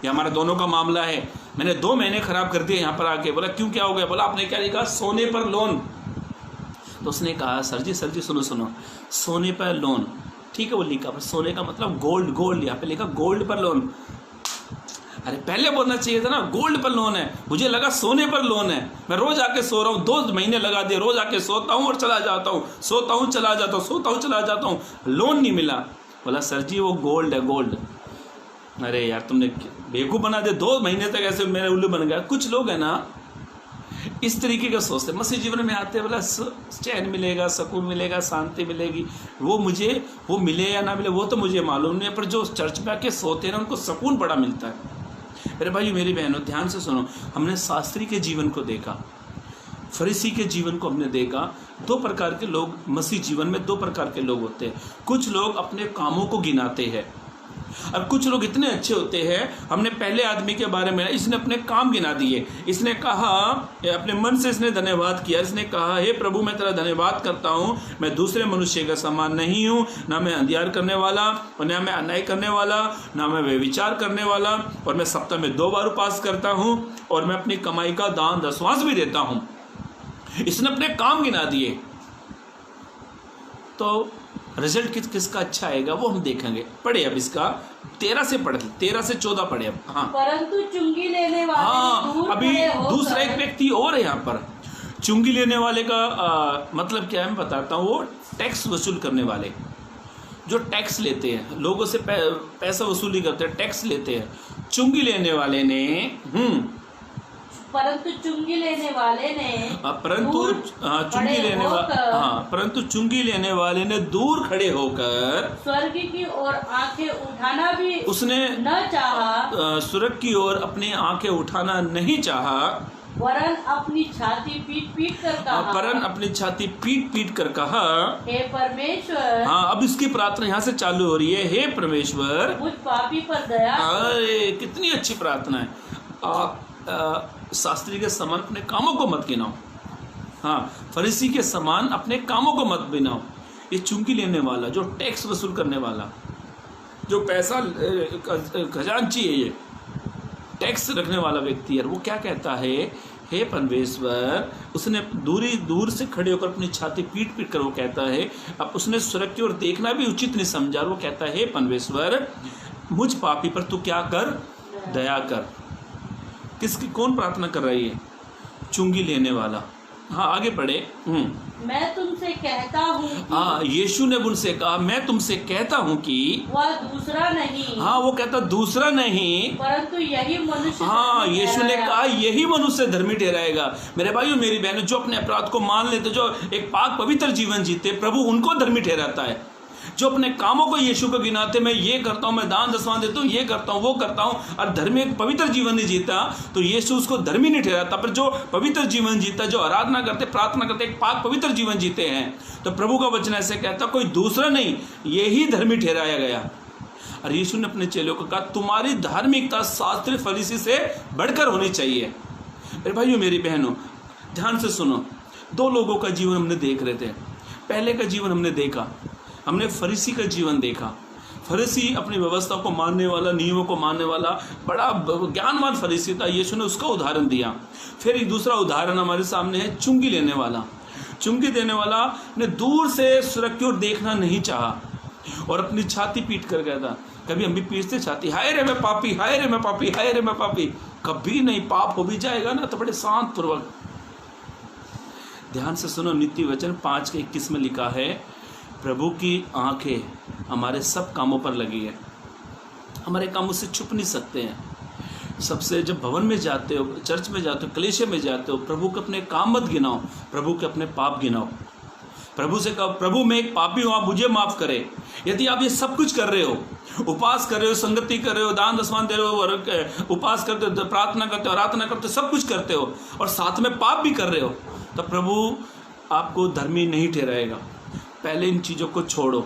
ये हमारा दोनों का मामला है, मैंने 2 महीने खराब कर दिए यहाँ पर आके। बोला क्यों क्या हो गया। बोला आपने क्या लिखा, सोने पर लोन। तो उसने कहा सर जी सुनो सोने पर लोन, ठीक है वो लिखा, पर सोने का मतलब गोल्ड, यहाँ पे लिखा गोल्ड पर लोन। अरे पहले बोलना चाहिए था ना गोल्ड पर लोन है, मुझे लगा सोने पर लोन है। मैं रोज आके सो रहा हूँ, 2 महीने लगा दिए, रोज आके सोता हूँ और चला जाता हूँ, सोता हूँ चला जाता हूँ, सोता हूँ चला जाता हूँ, लोन नहीं मिला। बोला सर जी वो गोल्ड है, गोल्ड। अरे यार तुमने बेवकूफ़ बना दे, 2 महीने तक ऐसे मेरे उल्लू बन गया। कुछ लोग है ना इस तरीके का सोचते, मसीह जीवन में आते बोला चैन मिलेगा, सुकून मिलेगा, शांति मिलेगी, वो मिले या ना मिले वो तो मुझे मालूम नहीं है, पर जो चर्च में आके सोते हैं ना उनको सुकून बड़ा मिलता है। मेरे भाई मेरी बहनों ध्यान से सुनो, हमने शास्त्री के जीवन को देखा, फरीसी के जीवन को हमने देखा। 2 प्रकार के लोग मसीह जीवन में 2 प्रकार के लोग होते हैं। कुछ लोग अपने कामों को गिनाते हैं और कुछ लोग इतने अच्छे होते हैं। हमने पहले आदमी के बारे में, इसने अपने काम गिना दिए, इसने कहा अपने मन से इसने धन्यवाद किया, इसने कहा हे प्रभु मैं तेरा धन्यवाद करता हूँ, मैं दूसरे मनुष्य का समान नहीं हूँ, ना मैं अंधियार करने वाला और ना मैं अन्याय करने वाला, ना मैं व्यभिचार करने वाला, और मैं सप्ताह में 2 बार उपवास करता हूँ और मैं अपनी कमाई का दान 10वां भी देता हूँ। इसने अपने काम गिना दिए। तो रिजल्ट किसका अच्छा आएगा वो हम देखेंगे। पढ़े अब इसका 13 से पढ़े, 13 से 14 पढ़े अब। हाँ परंतु चुंगी लेने वाले, हाँ अभी दूसरा एक व्यक्ति और है यहाँ पर। चुंगी लेने वाले का मतलब क्या है मैं बताता हूँ। वो टैक्स वसूल करने वाले, जो टैक्स लेते हैं, लोगों से पैसा वसूली करते हैं, टैक्स लेते हैं। चुंगी लेने वाले ने परंतु चुंगी लेने वाले ने परंतु चुंगी लेने वाले ने दूर खड़े होकर स्वर्ग की ओर आंखें उठाना भी उसने न चाहा, स्वर्ग की ओर अपनी आंखें उठाना नहीं चाहा, वरन अपनी छाती पीट कर कहा हे परमेश्वर। हाँ अब इसकी प्रार्थना यहाँ से चालू हो रही है, हे परमेश्वर मुझ पापी पर दया। अरे कितनी अच्छी प्रार्थना है। शास्त्री के समान अपने कामों को मत गिनाओ, हाँ फरीसी के समान अपने कामों को मत गिनाओ। ये चुंगी लेने वाला, जो टैक्स वसूल करने वाला, जो पैसा खजांची है, ये टैक्स रखने वाला व्यक्ति है, वो क्या कहता है हे परमेश्वर। उसने दूर से खड़े होकर अपनी छाती पीट कर वो कहता है, अब उसने स्वर्ग की ओर देखना भी उचित नहीं समझा, वो कहता है हे परमेश्वर मुझ पापी पर तू क्या कर, दया कर। किसकी कौन प्रार्थना कर रही है, चुंगी लेने वाला। हाँ आगे बढ़े। मैं तुमसे कहता हूँ, हाँ यीशु ने उनसे कहा मैं तुमसे कहता हूँ कि वह दूसरा नहीं, हाँ वो कहता दूसरा नहीं परंतु यही मनुष्य, हाँ यीशु ने कहा यही मनुष्य धर्मी ठहराएगा। मेरे भाइयों मेरी बहनों, जो अपने अपराध को मान लेते, जो एक पाक पवित्र जीवन जीते, प्रभु उनको धर्मी ठहराता है। जो अपने कामों को यीशु को गिनाते, मैं ये करता हूँ, मैं दान 10वां देता हूँ, ये करता हूँ, वो करता हूँ, और धर्मी एक पवित्र जीवन नहीं जीता, तो यीशु उसको धर्मी नहीं ठहराता। पर जो पवित्र जीवन जीता, जो आराधना करते, प्रार्थना करते, एक पाक पवित्र जीवन जीते हैं, तो प्रभु का वचन ऐसे कहता कोई दूसरा नहीं, यही धर्मी ठहराया गया। और यीशु ने अपने चेलों को कहा तुम्हारी धार्मिकता शास्त्री फरीसी से बढ़कर होनी चाहिए। मेरे भाइयों मेरी बहनों ध्यान से सुनो, 2 लोगों का जीवन हमने देख रहे थे। पहले का जीवन हमने देखा, हमने फरीसी का जीवन देखा। फरीसी अपनी व्यवस्था को मानने वाला, नियमों को मानने वाला, बड़ा ज्ञानवान फरीसी था। यीशु ने उसका उदाहरण दिया। फिर एक दूसरा उदाहरण हमारे सामने है, चुंगी लेने वाला। चुंगी देने वाला ने दूर से स्वर्ग की ओर देखना नहीं चाहा और अपनी छाती पीट कर गया था। कभी हम भी पीटते छाती, हाय रे मैं पापी, हाय रे मैं पापी, हाय रे मैं पापी। कभी नहीं, पाप हो भी जाएगा ना तो बड़े शांत पूर्वक ध्यान से सुनो। नीति वचन 5:21 में लिखा है, प्रभु की आंखें हमारे सब कामों पर लगी है, हमारे काम उससे छुप नहीं सकते हैं। सबसे जब भवन में जाते हो, चर्च में जाते हो, कलीसिया में जाते हो, प्रभु के अपने काम मत गिनाओ, प्रभु के अपने पाप गिनाओ। प्रभु से कहो प्रभु मैं एक पापी हूँ, आप मुझे माफ़ करें। यदि आप ये सब कुछ कर रहे हो, उपवास कर रहे हो, संगति कर रहे हो, दान 10वां दे रहे हो, और उपवास करते हो, प्रार्थना करते हो, आराधना करते हो, सब कुछ करते हो और साथ में पाप भी कर रहे हो, तो प्रभु आपको धर्मी नहीं ठहराएगा। पहले इन चीज़ों को छोड़ो।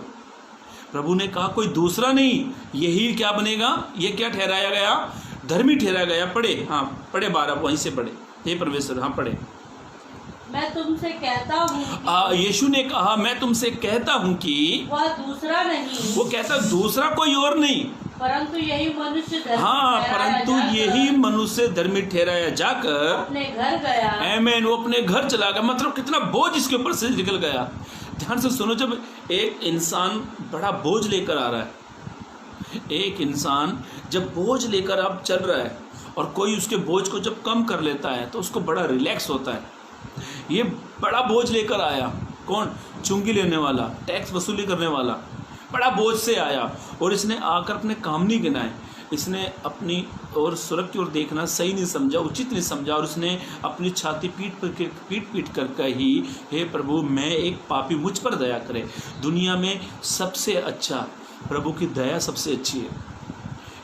प्रभु ने कहा कोई दूसरा नहीं, यही क्या बनेगा, ये क्या ठहराया गया, धर्मी ठहराया गया। पढ़े, हाँ पढ़े 12, वहीं से पढ़े। हे परमेश्वर, हाँ पढ़े। मैं तुमसे कहता हूँ, यीशु ने कहा मैं तुमसे कहता हूँ कि वह दूसरा नहीं, वो कहता दूसरा कोई और नहीं, परंतु यही मनुष्य धर्मी हाँ परंतु यही मनुष्य धर्मी ठहराया जाकर अपने घर गया। आमीन, वो अपने घर चला गया। मतलब कितना बोझ इसके ऊपर से निकल गया। ध्यान से सुनो, जब एक इंसान बड़ा बोझ लेकर आ रहा है, एक इंसान जब बोझ लेकर अब चल रहा है और कोई उसके बोझ को जब कम कर लेता है तो उसको बड़ा रिलैक्स होता है। ये बड़ा बोझ लेकर आया, कौन? चुंगी लेने वाला, टैक्स वसूली करने वाला, बड़ा बोझ से आया और इसने आकर अपने काम नहीं गिनाए। इसने अपनी और स्वर्ग की ओर देखना सही नहीं समझा, उचित नहीं समझा, और उसने अपनी छाती पीट कर कही, हे प्रभु मैं एक पापी, मुझ पर दया करे। दुनिया में सबसे अच्छा प्रभु की दया सबसे अच्छी है।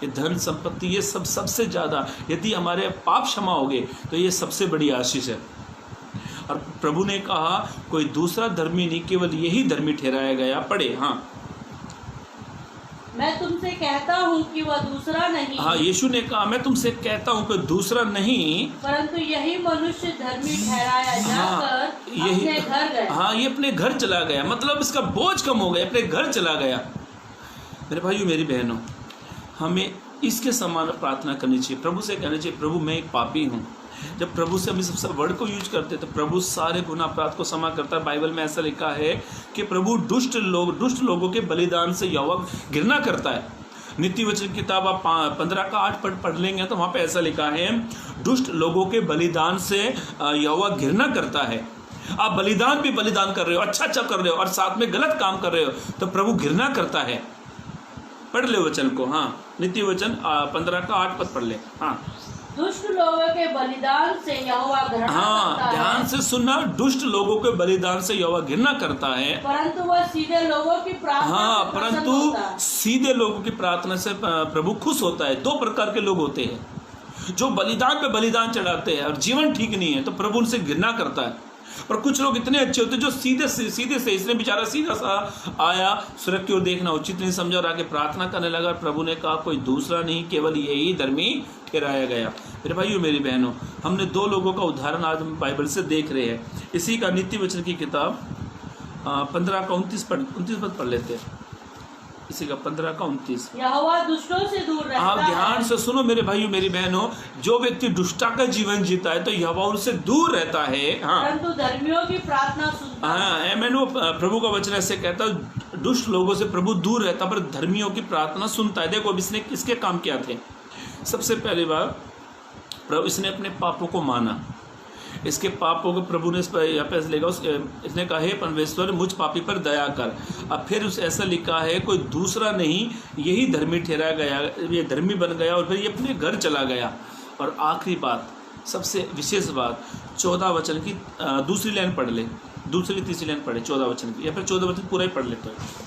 ये धन संपत्ति ये सबसे ज़्यादा, यदि हमारे पाप क्षमा हो गए तो ये सबसे बड़ी आशीष है। और प्रभु ने कहा कोई दूसरा धर्मी नहीं, केवल यही धर्मी ठहराया गया। पढ़े, हाँ मैं तुमसे कहता हूँ कि वह दूसरा नहीं, हाँ यीशु ने कहा मैं तुमसे कहता हूँ कि दूसरा नहीं, परंतु यही मनुष्य धर्मी ठहराया जाकर अपने घर गया। हाँ ये अपने घर चला गया, मतलब इसका बोझ कम हो गया, अपने घर चला गया। मेरे भाइयों मेरी बहनों, हमें इसके समान प्रार्थना करनी चाहिए। प्रभु से कहना चाहिए प्रभु मैं एक पापी हूँ। जब प्रभु से हम इस वर्ड को यूज करते हैं तो प्रभु सारे गुनाह अपराध को क्षमा करता है। बाइबल में ऐसा लिखा है कि प्रभु दुष्ट लोगों के बलिदान से यहोवा घृणा करता है। नीति वचन किताब आप 15:8 पढ़ लेंगे तो वहाँ पे ऐसा लिखा है, दुष्ट लोगों के बलिदान से यहोवा घृणा करता है। आप बलिदान कर रहे हो, अच्छा कर रहे हो और साथ में गलत काम कर रहे हो तो प्रभु घृणा करता है। पढ़ ले वचन को, हाँ नीति वचन 15:8 पढ़ ले। हाँ दुष्ट लोगों के बलिदान से यहोवा घृणा करता है। ध्यान से सुनना, दुष्ट लोगों के बलिदान से यहोवा घृणा करता है, परंतु वह सीधे लोगों की प्रार्थना परंतु सीधे लोगों की प्रार्थना से प्रभु खुश होता है। 2 प्रकार के लोग होते हैं, जो बलिदान पे बलिदान चढ़ाते हैं और जीवन ठीक नहीं है तो प्रभु उनसे घृणा करता है। और कुछ लोग इतने अच्छे होते हैं जो सीधे से इसने बेचारा सीधा सा आया, स्वर्ग की ओर देखना उचित नहीं समझा और आगे प्रार्थना करने लगा। प्रभु ने कहा कोई दूसरा नहीं, केवल यही धर्मी ठहराया गया। मेरे भाइयों मेरी बहनों, हमने 2 लोगों का उदाहरण आज हम बाइबल से देख रहे हैं। इसी का नीति वचन की किताब 15:29 पद पढ़ लेते हैं। इसी का 15:29। यहोवा दुष्टों से दूर रहता है। हाँ ध्यान से सुनो मेरे भाइयों मेरी बहनों, जो व्यक्ति दुष्टा का जीवन जीता है तो यहोवा उनसे दूर रहता है, हाँ परंतु धर्मियों की प्रार्थना सुनता है। हाँ आमीन, वो प्रभु का वचन ऐसे कहता है दुष्ट लोगों से प्रभु दूर रहता पर धर्मियों की प्रार्थना सुनता है। देखो अब इसने किसके काम किया थे। सबसे पहली बार प्रभु इसने अपने पापों को माना, इसके पापों को प्रभु ने यहाँ पे लेगा, इसने कहा हे परमेश्वर मुझ पापी पर दया कर। अब फिर उस ऐसा लिखा है कोई दूसरा नहीं, यही धर्मी ठहराया गया, ये धर्मी बन गया और फिर ये अपने घर चला गया। और आखिरी बात, सबसे विशेष बात, 14 वचन की दूसरी लाइन पढ़ ले, दूसरी तीसरी लाइन पढ़े 14 वचन की, या फिर 14 वचन पूरा ही पढ़ लेते हैं।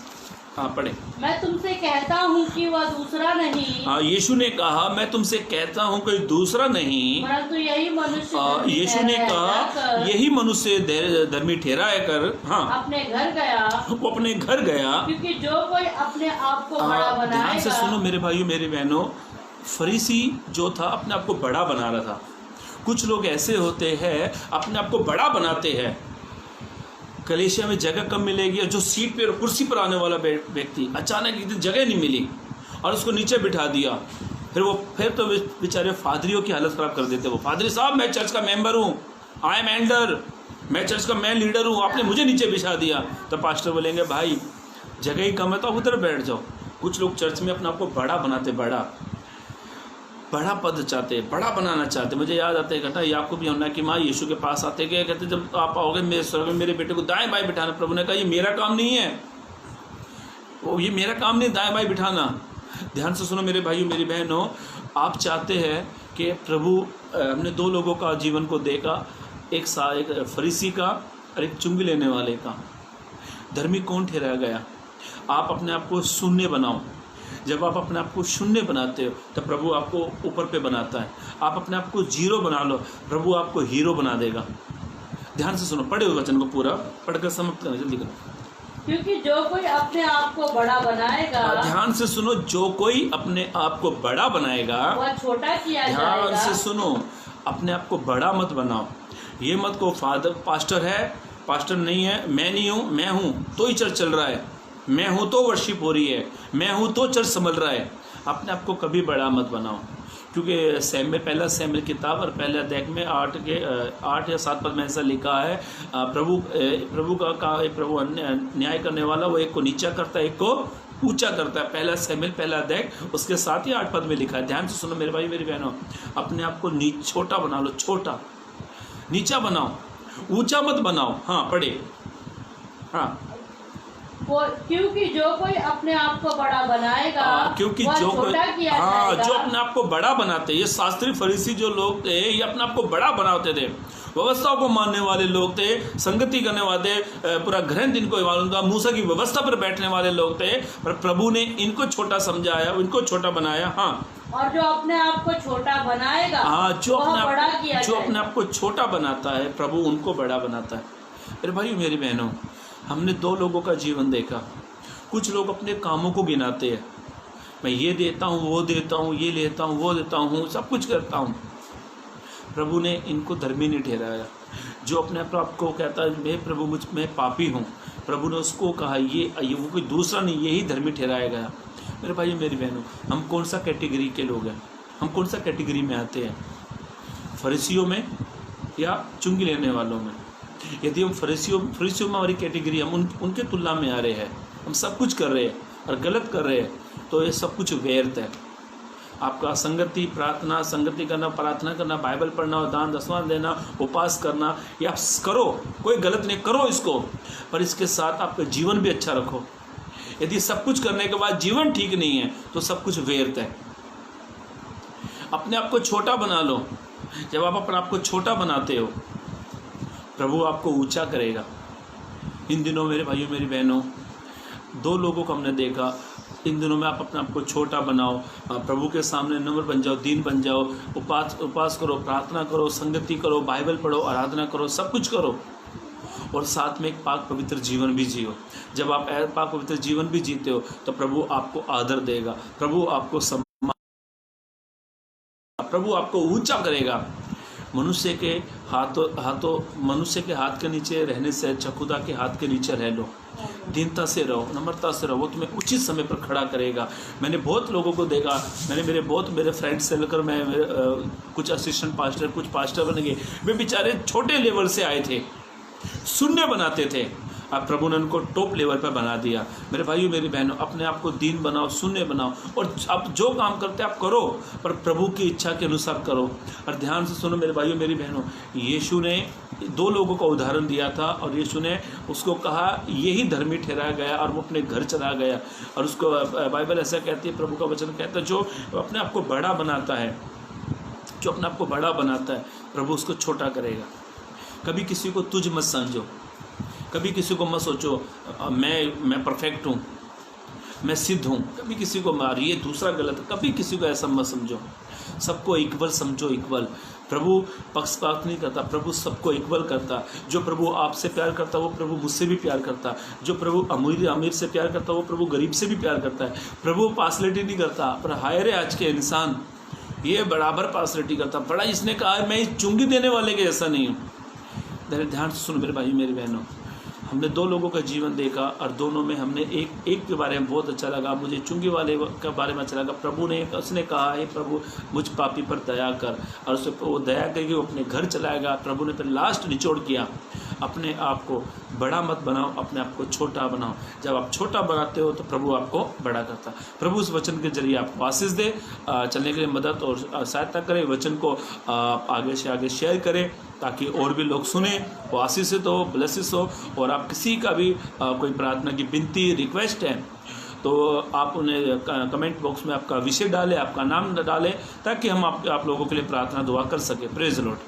हाँ पढ़े। मैं तुमसे कहता हूँ कि वह दूसरा नहीं, हाँ यीशु ने कहा मैं तुमसे कहता हूँ कोई दूसरा नहीं, परंतु यही मनुष्य यीशु ने कहा यही मनुष्य धर्मी ठहराया कर, हाँ अपने घर गया, वो अपने घर गया, क्योंकि जो कोई अपने आप को बड़ा बनाएगा। ध्यान से सुनो मेरे भाइयों मेरी बहनों, फरीसी जो था अपने आप को बड़ा बना रहा था। कुछ लोग ऐसे होते हैं अपने आप को बड़ा बनाते हैं, कलीसिया में जगह कम मिलेगी और जो सीट पे कुर्सी पर आने वाला व्यक्ति अचानक एक दिन जगह नहीं मिली और उसको नीचे बिठा दिया, फिर तो बेचारे फादरियों की हालत ख़राब कर देते। वो फादरी साहब मैं चर्च का मेंबर हूँ, आई एम एल्डर, मैं चर्च का मैं लीडर हूँ, आपने मुझे नीचे बिठा दिया। तो पास्टर बोलेंगे भाई जगह ही कम है तो आप उधर बैठ जाओ। कुछ लोग चर्च में अपने आप को बड़ा बनाते, बड़ा पद चाहते, बड़ा बनाना चाहते। मुझे याद आता है घटना याकूब यूहन्ना की माँ यीशु के पास आते गए, कहते जब आप आओगे मेरे स्वर्ग में मेरे बेटे को दाएं बाएं बिठाना। प्रभु ने कहा ये मेरा काम नहीं है, ये मेरा काम नहीं दाएं बाएं बिठाना। ध्यान से सुनो मेरे भाइयों मेरी बहनों, आप चाहते हैं कि प्रभु, हमने 2 लोगों का जीवन को देखा, एक फरीसी का और एक चुंगी लेने वाले का। धर्मी कौन ठहराया गया? आप अपने आप को शून्य बनाओ। जब आप अपने आप को शून्य बनाते हो तो प्रभु आपको ऊपर पे बनाता है। आप अपने आप को 0 बना लो, प्रभु आपको हीरो बना देगा। ध्यान से सुनो, पढ़े हुए वचन को पूरा पढ़कर समाप्त करना, जल्दी करो। क्योंकि जो कोई अपने आप को बड़ा बनाएगा, ध्यान से सुनो, जो कोई अपने आप को बड़ा बनाएगा वह छोटा किया जाएगा। ध्यान से सुनो, अपने आप को बड़ा मत बनाओ। ये मत को फादर पास्टर है, पास्टर नहीं है, मैं नहीं हूँ, मैं हूँ तो ही चर्च चल रहा है, मैं हूँ तो वर्शिप हो रही है, मैं हूँ तो चर्च संभल रहा है। अपने आप को कभी बड़ा मत बनाओ, क्योंकि पहला सैमुएल किताब और पहले अध्याय में 8 या 7 पद में ऐसा लिखा है, प्रभु न्याय करने वाला वो एक को नीचा करता है, एक को ऊंचा करता है। पहला सैमुएल पहला अध्याय उसके 7 या 8 पद में लिखा है। ध्यान से सुनो मेरे भाई मेरी बहनों, अपने आप को छोटा बना लो, छोटा, नीचा बनाओ, ऊंचा मत बनाओ। हाँ पढ़े। हाँ, क्योंकि जो कोई अपने आप को बड़ा बनाएगा, क्योंकि जो छोटा किया जाएगा। जो अपने आप को बड़ा बनाते, ये शास्त्री फरीसी जो लोग थे, ये अपने आप को बड़ा बनाते थे, व्यवस्थाओं को मानने वाले लोग थे, संगति करने वाले, पूरा ग्रहण इनको उनका मूसा की व्यवस्था पर बैठने वाले लोग थे, पर प्रभु ने इनको छोटा समझाया, इनको छोटा बनाया। हाँ, और जो अपने आप को छोटा बनाएगा, हाँ, जो अपने आप को छोटा बनाता है, प्रभु उनको बड़ा बनाता है। मेरे भाई मेरी बहनों, हमने 2 लोगों का जीवन देखा। कुछ लोग अपने कामों को गिनाते हैं, मैं ये देता हूँ, वो देता हूँ, ये लेता हूँ, वो देता हूँ, सब कुछ करता हूँ। प्रभु ने इनको धर्मी नहीं ठहराया। जो अपने आप को कहता है मैं प्रभु मैं पापी हूँ, प्रभु ने उसको कहा ये वो कोई दूसरा नहीं, यही धर्मी ठहराया गया। मेरे भाई मेरी बहनों, हम कौन सा कैटेगरी के लोग हैं? हम कौन सा कैटेगरी में आते हैं? फरीसियों में या चुंगी लेने वालों में? यदि हम फरीसियों में हमारी कैटेगरी, हम उनके तुलना में आ रहे हैं, हम सब कुछ कर रहे हैं और गलत कर रहे हैं, तो ये सब कुछ व्यर्थ है। आपका संगति करना, प्रार्थना करना, बाइबल पढ़ना, दान दसवां देना, उपवास करना, ये आप करो, कोई गलत नहीं, करो इसको, पर इसके साथ आपका जीवन भी अच्छा रखो। यदि सब कुछ करने के बाद जीवन ठीक नहीं है तो सब कुछ व्यर्थ है। अपने आप को छोटा बना लो। जब आप अपने आप को छोटा बनाते हो, प्रभु आपको ऊंचा करेगा। इन दिनों मेरे भाइयों मेरी बहनों, 2 लोगों को हमने देखा। इन दिनों में आप अपने आप को छोटा बनाओ, प्रभु के सामने नम्र बन जाओ, दीन बन जाओ, उपवास करो, प्रार्थना करो, संगति करो, बाइबल पढ़ो, आराधना करो, सब कुछ करो, और साथ में एक पाक पवित्र जीवन भी जियो। जब आप पाक पवित्र जीवन भी जीते हो तो प्रभु आपको आदर देगा, प्रभु आपको सम्मान, प्रभु आपको ऊंचा करेगा। मनुष्य के हाथ के नीचे रहने से अच्छा खुदा के हाथ के नीचे रह लो। दीनता से रहो, नम्रता से रहो, वो तुम्हें उचित समय पर खड़ा करेगा। मैंने बहुत लोगों को देखा, मेरे फ्रेंड्स से लेकर कुछ असिस्टेंट पास्टर, कुछ पास्टर बन गए। वे बेचारे छोटे लेवल से आए थे, शून्य बनाते थे, अब प्रभु ने उनको टॉप लेवल पर बना दिया। मेरे भाइयों मेरी बहनों, अपने आप को दीन बनाओ, शून्य बनाओ, और आप जो काम करते आप करो, पर प्रभु की इच्छा के अनुसार करो। और ध्यान से सुनो मेरे भाइयों मेरी बहनों, यीशु ने 2 लोगों का उदाहरण दिया था, और यीशु ने उसको कहा यही धर्मी ठहराया गया, और वो अपने घर चला गया। और उसको बाइबल ऐसा कहती है, प्रभु का वचन कहता है, जो अपने आप को बड़ा बनाता है, जो अपने आप को बड़ा बनाता है, प्रभु उसको छोटा करेगा। कभी किसी को तुझ मत समझो, कभी किसी को मत सोचो मैं परफेक्ट हूँ, मैं सिद्ध हूँ। कभी किसी को मार ये दूसरा गलत, कभी किसी को ऐसा मत समझो। सबको इक्वल समझो, इक्वल। प्रभु पक्षपात नहीं करता, प्रभु सबको इक्वल करता। जो प्रभु आपसे प्यार करता वो प्रभु मुझसे भी प्यार करता। जो प्रभु अमीर से प्यार करता वो प्रभु गरीब से भी प्यार करता है। प्रभु पार्शलिटी नहीं करता, पर हाय रे आज के इंसान ये बराबर पार्शलिटी करता। बड़ा इसने कहा है मैं चुंगी देने वाले के जैसा नहीं हूँ। मेरे ध्यान से सुनो मेरे भाई मेरी बहनों, हमने 2 लोगों का जीवन देखा, और दोनों में हमने एक के बारे में बहुत अच्छा लगा। मुझे चुंगी वाले के बारे में अच्छा लगा। प्रभु ने उसने कहा है प्रभु मुझ पापी पर दया कर, और उसे वो दया करके वो अपने घर चलाएगा। प्रभु ने फिर लास्ट निचोड़ किया, अपने आप को बड़ा मत बनाओ, अपने आप को छोटा बनाओ। जब आप छोटा बनाते हो तो प्रभु आपको बड़ा करता। प्रभु इस वचन के जरिए आपको आशीष दे, चलने के लिए मदद और सहायता करें। वचन को आगे से आगे शेयर करें ताकि और भी लोग सुने, वो आशीषित हो, ब्लेसिस हो। और आप किसी का भी कोई प्रार्थना की विनती रिक्वेस्ट है तो आप उन्हें कमेंट बॉक्स में आपका विषय डालें, आपका नाम डालें, ताकि हम आप लोगों के लिए प्रार्थना दुआ कर सकें। Praise the Lord.